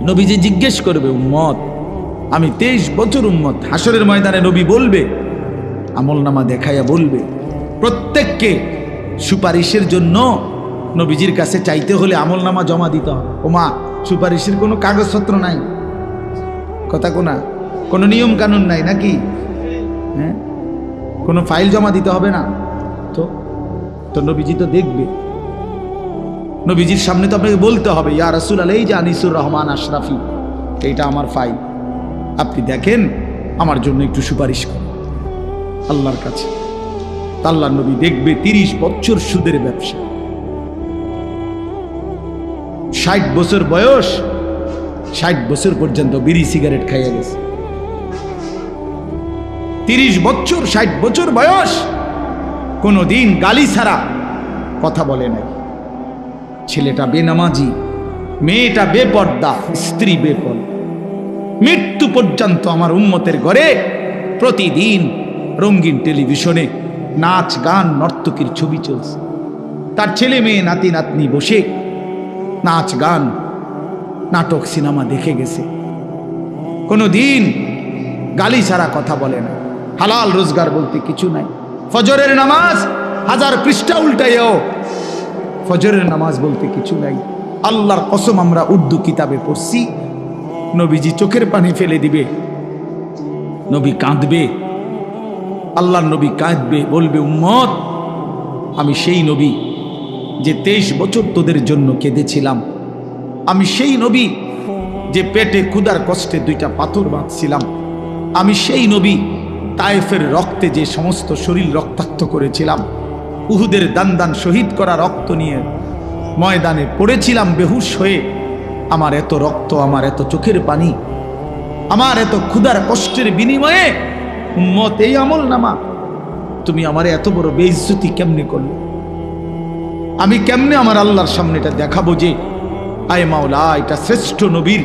[SPEAKER 1] নবীজি জিজ্ঞেস করবে, উম্মত, আমি 23 বছর উম্মত, হাসরের ময়দানে নবী বলবে, আমলনামা দেখাইয়া বলবে, প্রত্যেককে সুপারিশের জন্য নবীজির কাছে চাইতে হলে আমলনামা জমা দিতে হবে। ওমা, সুপারিশের কোনো কাগজপত্র নাই, কথা কোনা, কোনো নিয়ম কানুন নাই নাকি? হ্যাঁ, কোনো ফাইল জমা দিতে হবে না তো? তো নবীজি তো দেখবে, নবীজির সামনে তো আপনাকে বলতে হবে, ইয়া রাসূলুল্লাহ, এই যে আনিসুর রহমান আশরাফি, এইটা আমার ফাইল, আপনি দেখেন, আমার জন্য একটু সুপারিশ করেন আল্লাহর কাছে। আল্লাহর নবী দেখবে 30 বছর সুদের ব্যবসা, 60 বছর বয়স, 60 বছর পর্যন্ত বিড়ি সিগারেট খাইয়া গেছে। 30 বছর, 60 বছর বয়স, কোনদিন গালি ছাড়া কথা বলে নাই। ছেলেটা বেনামাজি, মেয়েটা বেপর্দা, স্ত্রী বেপর্দা। মৃত্যু পর্যন্ত আমার উম্মতের ঘরে প্রতিদিন রঙিন টেলিভিশনে নাচ গান নর্তকীর ছবি চলছে। তার ছেলে মেয়ে নাতি নাতনি বসে নাচ গান নাটক সিনেমা দেখে গেছে। কোনোদিন গালি ছাড়া কথা বলে না। হালাল রোজগার বলতে কিছু নাই। ফজরের নামাজ 1000 পৃষ্ঠা উল্টাইও, ফজরের নামাজ বলতে কিছু নাই। আল্লাহর কসম, আমরা উর্দু কিতাবে পড়ছি, নবীজি চোখের পানি ফেলে দিবে, নবী কাঁদবে, আল্লাহর নবী কাঁদবে, বলবে, উম্মত, আমি সেই নবী যে 23 বছর তোদের জন্য কেঁদেছিলাম। আমি সেই নবী যে পেটে ক্ষুধার কষ্টে 2টা পাথর বাঁধছিলাম। আমি সেই নবী তায়েফের রক্তে যে সমস্ত শরীর রক্তাক্ত করেছিলাম। উহুদের দান শহীদ করা রক্ত নিয়ে ময়দানে পড়েছিলাম বেহুশ হয়ে। আমার এত রক্ত, আমার এত চোখের পানি, আমার এত ক্ষুধার কষ্টের বিনিময়ে উম্মত এই আমলনামা, তুমি আমারে এত বড় বেইজ্জতি কেমনে করলে? আমি কেমনে আমার আল্লাহর সামনে এটা দেখাবো যে আয় মাওলা, এটা শ্রেষ্ঠ নবীর,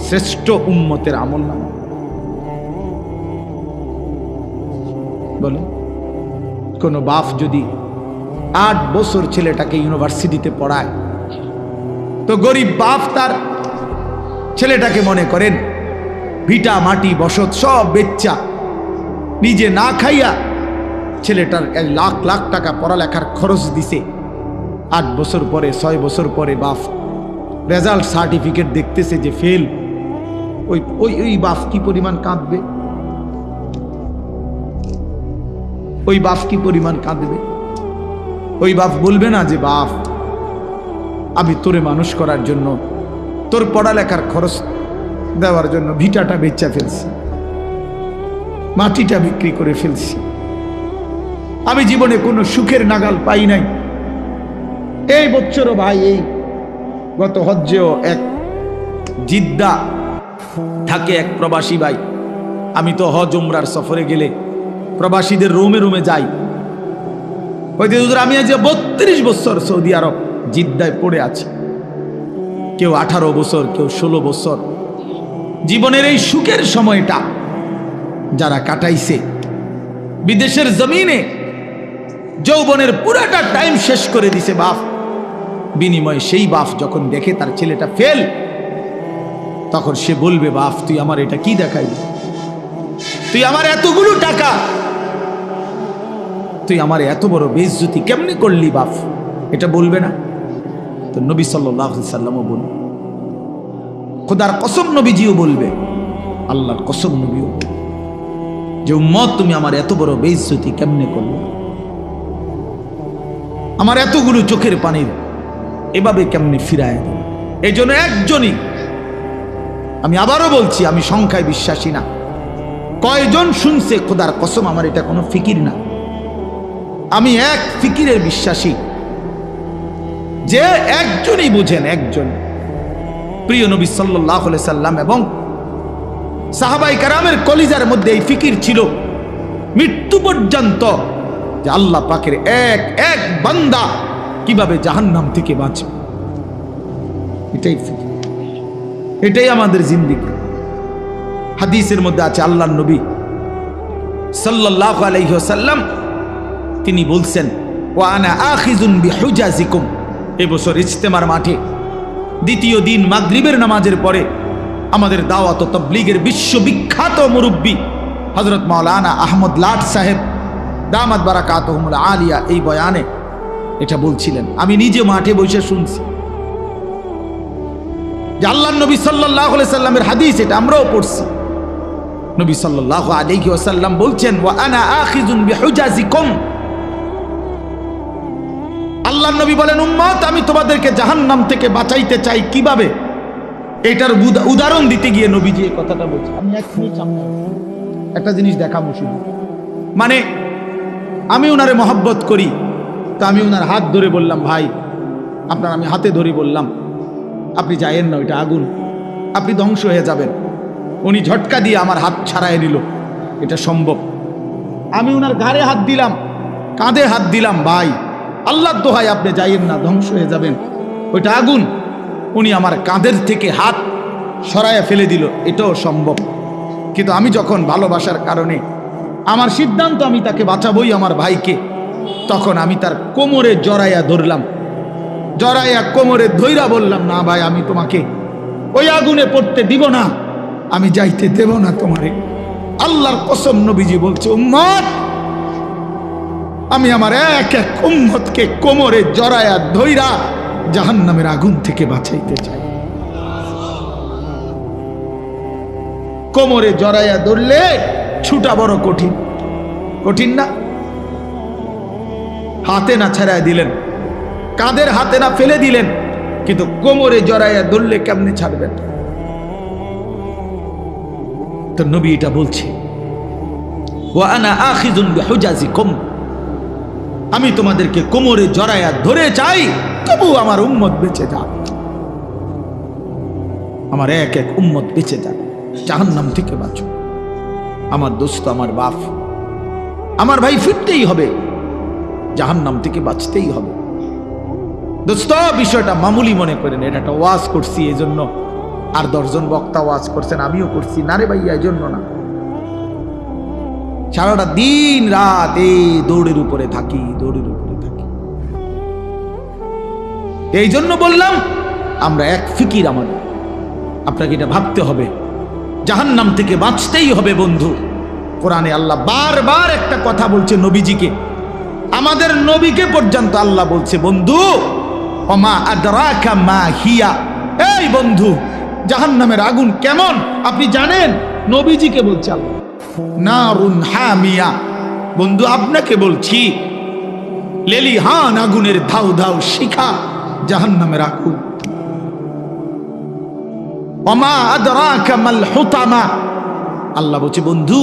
[SPEAKER 1] শ্রেষ্ঠ উম্মতের আমলনামা? বলে, কোন বাপ যদি 8 বছর ছেলেটাকে ইউনিভার্সিটিতে পড়ায়, তো গরিব বাপ তার ছেলেটাকে মনে করেন ভিটা মাটি বসত সব বেচ্চা, নিজে না খাইয়া ছেলেটার 1 লাখ লাখ টাকা পড়ালেখার খরচ দিছে। 8 বছর পরে, 6 বছর পরে বাপ রেজাল্ট সার্টিফিকেট দেখতেছে যে ফেল। ওই বাপ কি পরিমাণ কাঁদবে? ওই বাপ কি পরিমাণ কাঁদবে? ওই বাপ বলবে না যে, বাপ, আমি তোরে মানুষ করার জন্য, তোর পড়ালেখার খরচ দেওয়ার জন্য ভিটাটা বেচা ফেলছি, মাটিটা বিক্রি করে ফেলছি, আমি জীবনে কোনো সুখের নাগাল পাই নাই। এই বছরও ভাই, এই গত হজ্জেও এক জিদ্দা থাকে এক প্রবাসী ভাই, আমি তো হজ উমরার সফরে গেলে প্রবাসীদের রুমে রুমে যাই। আমি আজ 32 বছর সৌদি আরব জিদ্দায় পড়ে আছি। কেউ 18 বছর, কেউ 16 বছর। জীবনের এই সুখের সময়টা যারা কাটাইছে বিদেশের জমিনে, যৌবনের পুরাটা টাইম শেষ করে দিছে বাপ, বিনিময়ে সেই বাপ যখন দেখে তার ছেলেটা ফেল, তখন সে বলবে, বাপ, তুই আমার এটা কি দেখাইলি? তুই আমার এতগুলো টাকা, তুই আমার এত বড় বেইজ্জতি কেমনে করলি বাপ? এটা বলবে না? তো নবী সাল্লাল্লাহু আলাইহি সাল্লামও বলবে, খোদার কসম নবীজিও বলবে, আল্লাহর কসম নবীও, যে উম্মত, তুমি আমার এত বড় বেইজ্জতি কেমনে করলে? আমার এতগুলো চোখের পানির এভাবে কেমনে ফিরায় দিল? এই জন্য একজনই, আমি আবারও বলছি, আমি সংখ্যায় বিশ্বাসী না। কয়জন শুনছে? খোদার কসম আমার এটা কোনো ফিকির না, আমি এক ফিকিরের বিশ্বাসী, যে একজনই বুঝেন, একজন প্রিয় নবী সাল্লাল্লাহু আলাইহি সাল্লাম এবং সাহাবায়ে কেরামের কলিজার মধ্যে এই ফিকির ছিল মৃত্যু পর্যন্ত, যে আল্লাহ পাকের এক এক বান্দা কিভাবে জাহান্নাম থেকে বাঁচবে। এটাই ফিকির, এটাই আমাদের জিন্দেগি। হাদিসের মধ্যে আছে আল্লাহর নবী সাল্লাল্লাহু আলাইহি ওয়াসাল্লাম তিনি বলছেন, ওয়া আনা আখিযুন বিহুজাজিকুম। এবছর ইজতেমার মাঠে দ্বিতীয় দিন মাগরিবের নামাজের পরে আমাদের দাওয়াত ও তাবলীগের বিশ্ববিখ্যাত মুরব্বী হযরত মাওলানা আহমদ লাট সাহেব দামাত বারাকাতুহুমুল আলিয়া এই বয়ানে এটা বলছিলেন। আমি নিজে মাঠে বসে শুনছি যে আল্লাহর নবী সাল্লাল্লাহু আলাইহি সাল্লামের হাদিস, এটা আমরাও পড়ছি। নবী সাল্লাল্লাহু আলাইহি ওয়াসাল্লাম বলছেন, ওয়া আনা আখিযুন বিহুজাজিকুম। আল্লাহর নবী বলেন, উম্মত আমি তোমাদেরকে জাহান্নাম থেকে বাঁচাইতে চাই কিভাবে, এটার উদাহরণ দিতে গিয়ে নবীজি এই কথাটা বলছেন। আমি এক মিনিট একটা জিনিস দেখাবো শুধু, মানে আমি ওনারে মহব্বত করি, তো আমি ওনার হাত ধরে বললাম, ভাই আপনার আমি হাতে ধরে বললাম, আপনি যায়েন না, ওইটা আগুন, আপনি ধ্বংস হয়ে যাবেন। উনি ঝটকা দিয়ে আমার হাত ছাড়াই নিল, এটা সম্ভব। আমি ওনার ঘাড়ে হাত দিলাম, কাঁধে হাত দিলাম, ভাই আল্লাহর দোহাই আপনি যাইয়েন না, ধ্বংস হয়ে যাবেন, ওইটা আগুন। উনি আমার কাঁধের থেকে হাত সরাইয়া ফেলে দিল, এটাও সম্ভব। কিন্তু আমি যখন ভালোবাসার কারণে আমার সিদ্ধান্ত আমি তাকে বাঁচাবই, আমার ভাইকে, তখন আমি তার কোমরে জড়াইয়া ধরলাম, জড়াইয়া কোমরে ধইরা বললাম, না ভাই আমি তোমাকে ওই আগুনে পড়তে দিব না, আমি যাইতে দেব না তোমারে। আল্লাহর কসম নবীজি বলছে, উম্মত আমি আমার এক এক উম্মতকে কোমরে জড়াইয়া ধইরা জাহান্নামের আগুন থেকে বাঁচাইতে চাই। কোমরে জড়াইয়া ধরলে ছুটা বড় কঠিন, কঠিন না? হাতে না ছাড়াই দিলেন, কাঁধের হাতে না ফেলে দিলেন, কিন্তু কোমরে জড়াইয়া ধরলে কেমনে ছাড়বেন? তো নবী এটা বলছে, ওয়া আনা আখিযুন বিহুজাজিকুম, আমি তোমাদেরকে কোমরে জড়াইয়া ধরে চাই, তবু আমার উম্মত বেঁচে যাক, আমার এক এক উম্মত বেঁচে যাক, জাহান্নাম থেকে বাঁচো। আমার দোস্ত, আমার বাপ, আমার ভাই ফিরতেই হবে, জাহান্নাম থেকে বাঁচতেই হবে। দোস্ত বিষয়টা মামুলি মনে করেন, এটা একটা ওয়াজ করছি এই জন্য, আর 10 জন বক্তা ওয়াজ করছেন, আমিও করছি, না রে ভাইয়া এই জন্য না। সারাটা দিন রাত এই দৌড়ের উপরে থাকি, দৌড়ের উপরে থাকি, এই জন্য বললাম আমরা এক ফিকির, আমাদের আপনাকে এটা ভাবতে হবে, জাহান্নাম থেকে বাঁচতেই হবে বন্ধু। কোরআনে আল্লাহ বারবার একটা কথা বলছে নবীজিকে, আমাদের নবীকে পর্যন্ত আল্লাহ বলছে, বন্ধু ওমা আদরাকা মা হিয়া, এই বন্ধু জাহান্নামের আগুন কেমন আপনি জানেন? নবীজিকে বলছে আল্লাহ, নারুন হামিয়া, বন্ধু আপনাকে বলছি, লেলিহান আগুনের ধাউ ধাউ শিখা জাহান্নামের আগুন। ওমা আদরাকা মাল হুতামা, আল্লাহ বলছে বন্ধু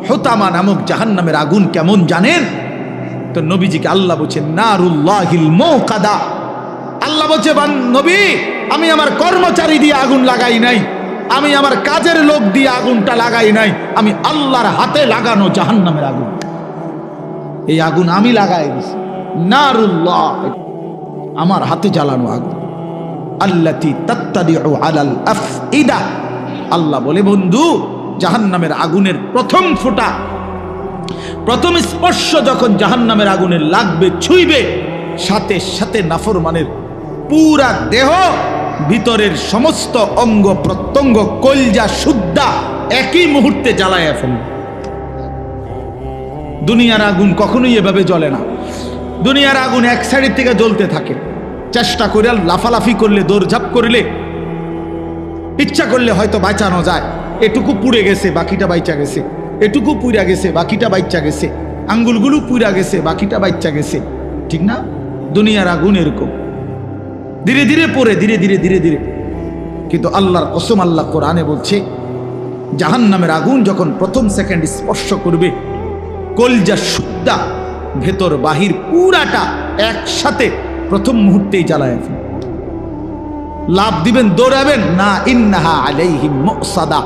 [SPEAKER 1] হুতামা নামক জাহান্নামের আগুন কেমন জানেন? তো নবীজিকে আল্লাহ বলছে নারুল্লাহিল মুকাদা, আল্লাহ বলছে নবী আমি আমার কর্মচারী দিয়ে আগুন লাগাই নাই, আমি আমার কাজের লোক দিয়ে আগুনটা লাগাই নাই, আমি আল্লাহর হাতে লাগানো জাহান্নামের আগুন, এই আগুন আমি লাগাই দিছি। নারুল্লাহ, আমার হাতে জ্বালানো আগুন, আল্লাতী তাত্তাদিউ আলাল আফইদা, আল্লাহ বলে বন্ধু জাহান্নামের আগুনের প্রথম ফোঁটা, প্রথম স্পর্শ যখন জাহান্নামের আগুনের লাগবে, ছুঁইবে, সাথে সাথে নাফরমানের পুরা দেহ, ভিতরের সমস্ত অঙ্গ প্রত্যঙ্গ, কলজা সুদ্ধা একই মুহূর্তে জ্বালায় ফেলবে। দুনিয়ার আগুন কখনোই এভাবে জ্বলে না, দুনিয়ার আগুন এক সাইড থেকে জ্বলতে থাকে, চেষ্টা করে লাফালাফি করলে, দৌড়ঝাঁপ করলে, ইচ্ছা করলে হয়তো বাঁচানো যায়, এটুকু পুড়ে গেছে বাকিটা বাইচা গেছে, এটুকু পুড়া গেছে বাকিটা বাইচা গেছে, আঙ্গুলগুলো পুড়া গেছে বাকিটা বাইচা গেছে, ঠিক না? দুনিয়ার আগুন এরকম ধীরে ধীরে পড়ে, ধীরে ধীরে ধীরে ধীরে। কিন্তু আল্লাহর কসম, আল্লাহ কোরআনে বলছে জাহান্নামের আগুন যখন প্রথম সেকেন্ড স্পর্শ করবে, কলজা সুদ্ধা ভেতর বাহির পুরাটা একসাথে প্রথম মুহূর্তেই জ্বালায় ফেলবে। লাভ দিবেন, দৌড়াবেন না, ইন্নাহা আলাইহিম মুসাদা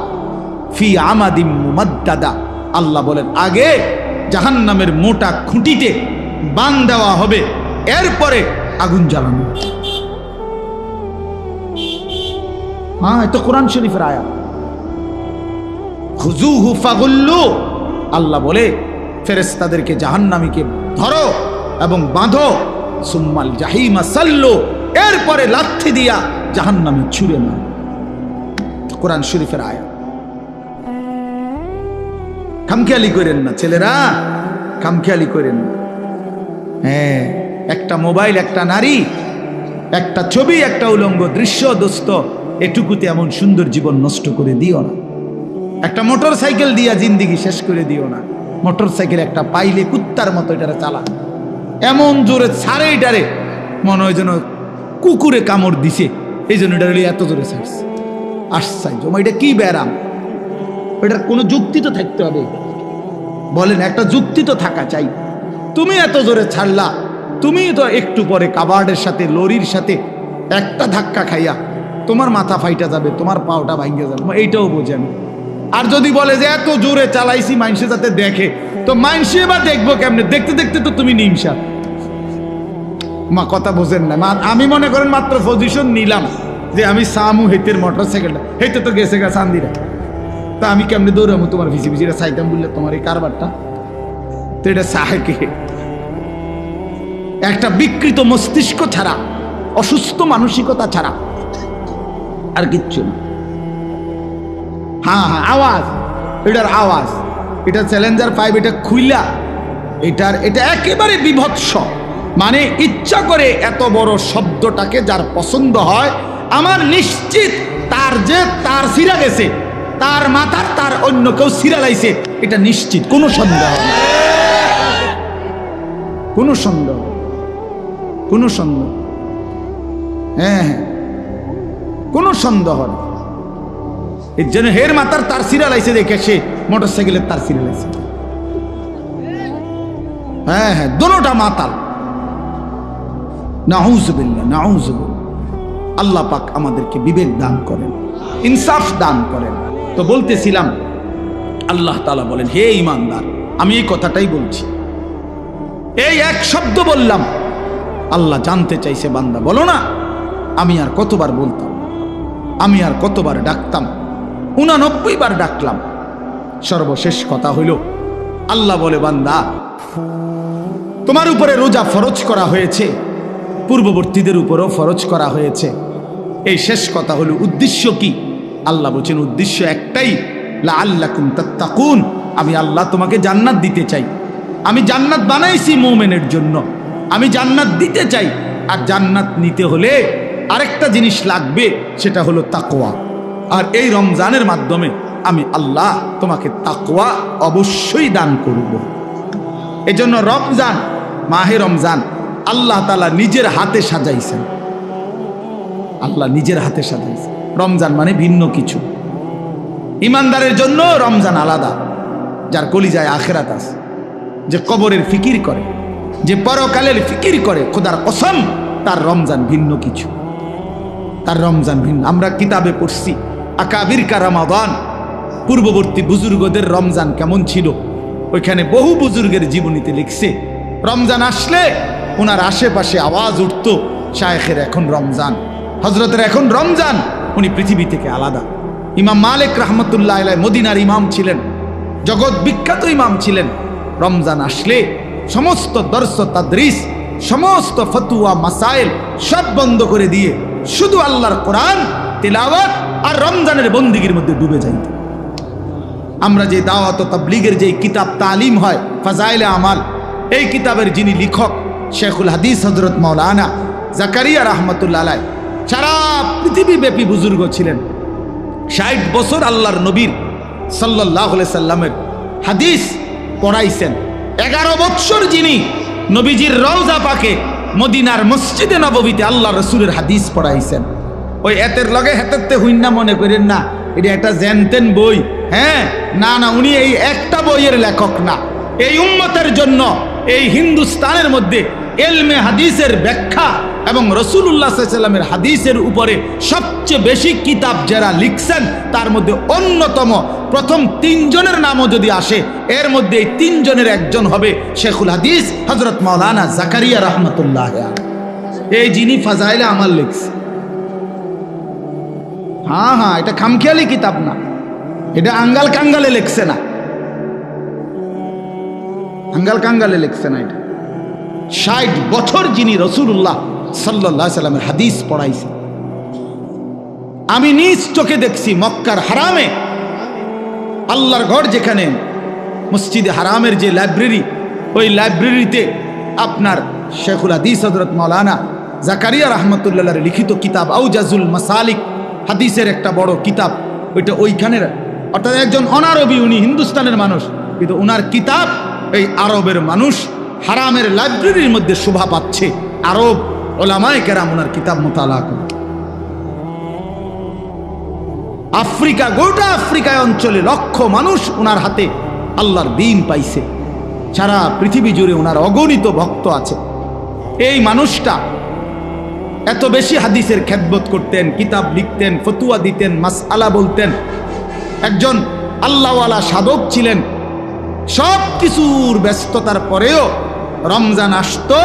[SPEAKER 1] ফি আমাদিম মুমাদ্দাদা, আল্লাহ বলেন আগে জাহান্নামের মোটা খুঁটিতে বান দেওয়া হবে, এরপরে আগুন জ্বালানো। হ্যাঁ, এটা কোরআন শরীফের আয়াত। খুজুহু ফাগুল্লু, আল্লাহ বলে ফেরেশতাদেরকে জাহান্নামীকে ধরো এবং বাঁধো, সুম্মাল জাহিমা সাল্লু, এরপরে লাথি দিয়া জাহান্নামে ছুঁড়ে মারো। কোরআন শরীফের আয়াত। খামখেয়ালি করেন না ছেলেরা, খামখেয়ালি করেন না। হ্যাঁ, একটা মোবাইল, একটা নারী, একটা ছবি, একটা উলঙ্গ দৃশ্য, দোস্ত, এটুকুতে এমন সুন্দর জীবন নষ্ট করে দিও না। একটা মোটর সাইকেল দিয়া জিন্দিগি শেষ করে দিও না। মোটর সাইকেল একটা পাইলে কুত্তার মতো এটারে চালা, এমন জোরে ছাড়ে এটারে মনে হয় যেন কুকুরে কামড় দিছে, এই জন্য এটা এত জোরে ছাড়ছে। আশ্চর্য, এটা কি ব্যারাম? এটার কোনো যুক্তি তো থাকতে হবে, বলেন, একটা যুক্তি তো থাকা চাই। তুমি এত জোরে ছাড়লা, তুমি তো একটু পরে কাবার্ডের সাথে, লরির সাথে একটা ধাক্কা খাইয়া তোমার মাথা ফাইটা যাবে, তোমার পাওটা ভাঙ্গে যাবে, এইটাও বোঝেন। আর যদি বলে যে এত জোরে চালাইছি মানুষে যাতে দেখে, তো মানুষে বা দেখবো কেমনে? দেখতে দেখতে তো তুমি নিমসা। মা কথা বোঝেন না। আমি মনে করেন মাত্র পজিশন নিলাম যে আমি সামু হেতের মোটর সাইকেলটা, হেতে তো গেছে গা চান্দিরা, তা আমি কেমনে দৌড়াবো তোমার ভিজি ভিজিরা চাইতাম বললে তোমার এই কারবারটা? তো এটা চায় কে? একটা বিকৃত মস্তিষ্ক ছাড়া, অসুস্থ মানসিকতা ছাড়া আর কিচ্ছু না। হ্যাঁ হ্যাঁ, আওয়াজ, এটার আওয়াজ, এটা চ্যালেঞ্জার 5, এটা খুইলা, এটা একেবারে বিভৎস। মানে ইচ্ছা করে এত বড় শব্দটাকে যার পছন্দ হয়, আমার নিশ্চিত তার সিরা গেছে, তার মাথার তার অন্য কেউ সিরা লাইছে, এটা নিশ্চিত, কোনো সন্দেহ নেই, কোনো সন্দেহ, কোনো সন্দেহ, হ্যাঁ হ্যাঁ, কোনো সন্দেহ নেই। এর জন্য হের মাথার তার সিরা লাইছে দেখে সে মোটর সাইকেলের তার সিরা লাইছে। হ্যাঁ হ্যাঁ, দোনোটা মাতাল। নাউজুবিল্লাহ, নাউজুবিল্লাহ। আল্লাহ পাক আমাদেরকে বিবেক দান করেন, ইনসাফ দান করেন। তো বলতেছিলাম, আল্লাহ তাআলা বলেন, হে ঈমানদার, আমি এই কথাটাই বলছি, এই এক শব্দ বললাম, আল্লাহ জানতে চাইছে, বান্দা বলো না, আমি আর কতবার বলতাম, আমি আর কতবার ডাকতাম, 89 বার ডাকলাম, সর্বশেষ কথা হইল, আল্লাহ বলে, বান্দা তোমার উপরে রোজা ফরজ করা হয়েছে, পূর্ববর্তীদের উপরও ফরজ করা হয়েছে। এই শেষ কথা হলো, উদ্দেশ্য কি? আল্লাহ বলছেন, উদ্দেশ্য একটাই, লাআল্লাকুম তাত্তাকুন, আমি আল্লাহ তোমাকে জান্নাত দিতে চাই। আমি জান্নাত বানাইছি মুমিনের জন্য, আমি জান্নাত দিতে চাই। আর জান্নাত নিতে হলে আরেকটা জিনিস লাগবে, সেটা হলো তাকওয়া। আর এই রমজানের মাধ্যমে আমি আল্লাহ তোমাকে তাকওয়া অবশ্যই দান করব। এজন্য রমজান, মাহে রমজান আল্লাহ তাআলা নিজের হাতে সাজাইছেন, আল্লাহ নিজের হাতে সাজাইছেন। রমজান মানে ভিন্ন কিছু। ইমানদারের জন্য রমজান আলাদা, যার কলিজায় আখিরাত আছে, যে কবরের ফিকির করে, যে পরকালের ফিকির করে, খোদার কসম, তার রমজান ভিন্ন কিছু, তার রমজান ভিন্ন। আমরা কিতাবে পড়ছি, আকাবির কা রমাদান, পূর্ববর্তী বুজুর্গদের রমজান কেমন ছিল, ওইখানে বহু বুজুর্গের জীবনীতে লিখছে, রমজান আসলে ওনার আশেপাশে আওয়াজ উঠত, শায়েখের এখন রমজান, হজরতের এখন রমজান, উনি পৃথিবী থেকে আলাদা। ইমাম মালিক রহমতুল্লাহ আলাইহি মদিনার ইমাম ছিলেন, জগৎ বিখ্যাত ইমাম ছিলেন। রমজান আসলে সমস্ত দর্স তাদরিস, সমস্ত ফতুয়া মাসাইল সব বন্ধ করে দিয়ে শুধু আল্লাহর কোরআন তিলাওয়াত আর রমজানের বন্দিগির মধ্যে ডুবে যাইত। আমরা যে দাওয়াত ও তাবলীগের যে কিতাব তালিম হয়, ফাজাইলে আমাল, এই কিতাবের যিনি লেখক শেখুল হাদিস হযরত মাওলানা জাকারিয়া রহমতুল্লাহ আলাইহি সারা পৃথিবীব্যাপী বুজুর্গ ছিলেন। 60 বছর আল্লাহর নবীর সাল্লাল্লাহু আলাইহি সাল্লামের হাদিস পড়াইছেন। 11 বছর যিনি নবীজির রওজা পাকে মদিনার মসজিদে নববীতে আল্লাহ রসুলের হাদিস পড়াইছেন। ওই এতের লগে হেতেরতে হুইন্না মনে করেন না, এটা একটা জেনতেন বই। হ্যাঁ, না না, উনি এই একটা বইয়ের লেখক না। এই উম্মতের জন্য এই হিন্দুস্তানের মধ্যে এলমে হাদিসের ব্যাখ্যা এবং রাসূলুল্লাহ সাল্লাল্লাহু আলাইহি ওয়াসাল্লামের হাদিসের উপরে সবচেয়ে বেশি কিতাব যারা লিখছেন, তার মধ্যে অন্যতম প্রথম 3 জনের নামও যদি আসে, এর মধ্যে এই 3 জনের একজন হবে শেখুল হাদিস হযরত মাওলানা জাকারিয়া রহমতুল্লাহ আলাইহি। এই যিনি ফাজাইলে আমাল লিখছে। হ্যাঁ হ্যাঁ, এটা খামখেয়ালি কিতাব না, এটা আঙ্গাল কাঙ্গালে লেখছে না, আঙ্গাল কাঙ্গালে লেখছে না। এটা 60 বছর যিনি রাসূলুল্লাহ সাল্লাল্লাহু আলাইহি সাল্লামের হাদিস পড়াইছে, আমি নিজ চোখে দেখছি মক্কার হারামে, আল্লাহর ঘর যেখানে মসজিদে হারামের যে লাইব্রেরি, ওই লাইব্রেরিতে আপনার শেখুল হাদিস হযরত মাওলানা জাকারিয়া রাহমাতুল্লাহর লিখিত কিতাব আউজাজুল মাসালিক, হাদিসের একটা বড় কিতাব, ওইটা ওইখানের, অর্থাৎ একজন অনারবি, উনি হিন্দুস্তানের মানুষ, কিন্তু ওনার কিতাব এই আরবের মানুষ হারামের লাইব্রেরির মধ্যে শোভা পাচ্ছে। আরব ওলামায়ে কেরাম ওনার কিতাব মোতালা করে। আফ্রিকা, গোটা আফ্রিকায় অঞ্চলে লক্ষ মানুষ ওনার হাতে আল্লাহর দ্বীন পাইছে। সারা পৃথিবী জুড়ে ওনার অগণিত ভক্ত আছে। এই মানুষটা এত বেশি হাদিসের খেদমত করতেন, কিতাব লিখতেন, ফতুয়া দিতেন, মাসআলা বলতেন, একজন আল্লাহওয়ালা সাধক ছিলেন। সব কিছুর ব্যস্ততার পরেও রমজান আসতো,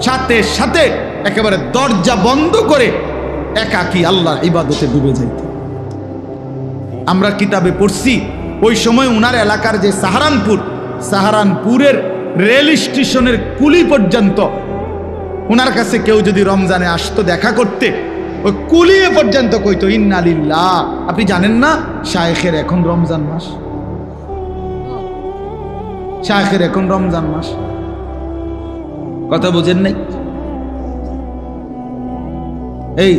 [SPEAKER 1] সাথে সাথে একেবারে দরজা বন্ধ করে একাকী আল্লাহর ইবাদতে ডুবে যাইত। আমরা কিতাবে পড়ছি ওই সময় উনার এলাকার যে সাহারানপুরের রেল স্টেশনের কুলি পর্যন্ত উনার কাছে কেউ যদি রমজানে আসতো দেখা করতে, ওই কুলিয়ে পর্যন্ত কইতো ইন্না লিল্লাহ। আপনি জানেন না শায়েখের এখন রমজান মাস, শায়েখের এখন রমজান মাস, কথা বুঝেন নাই? এই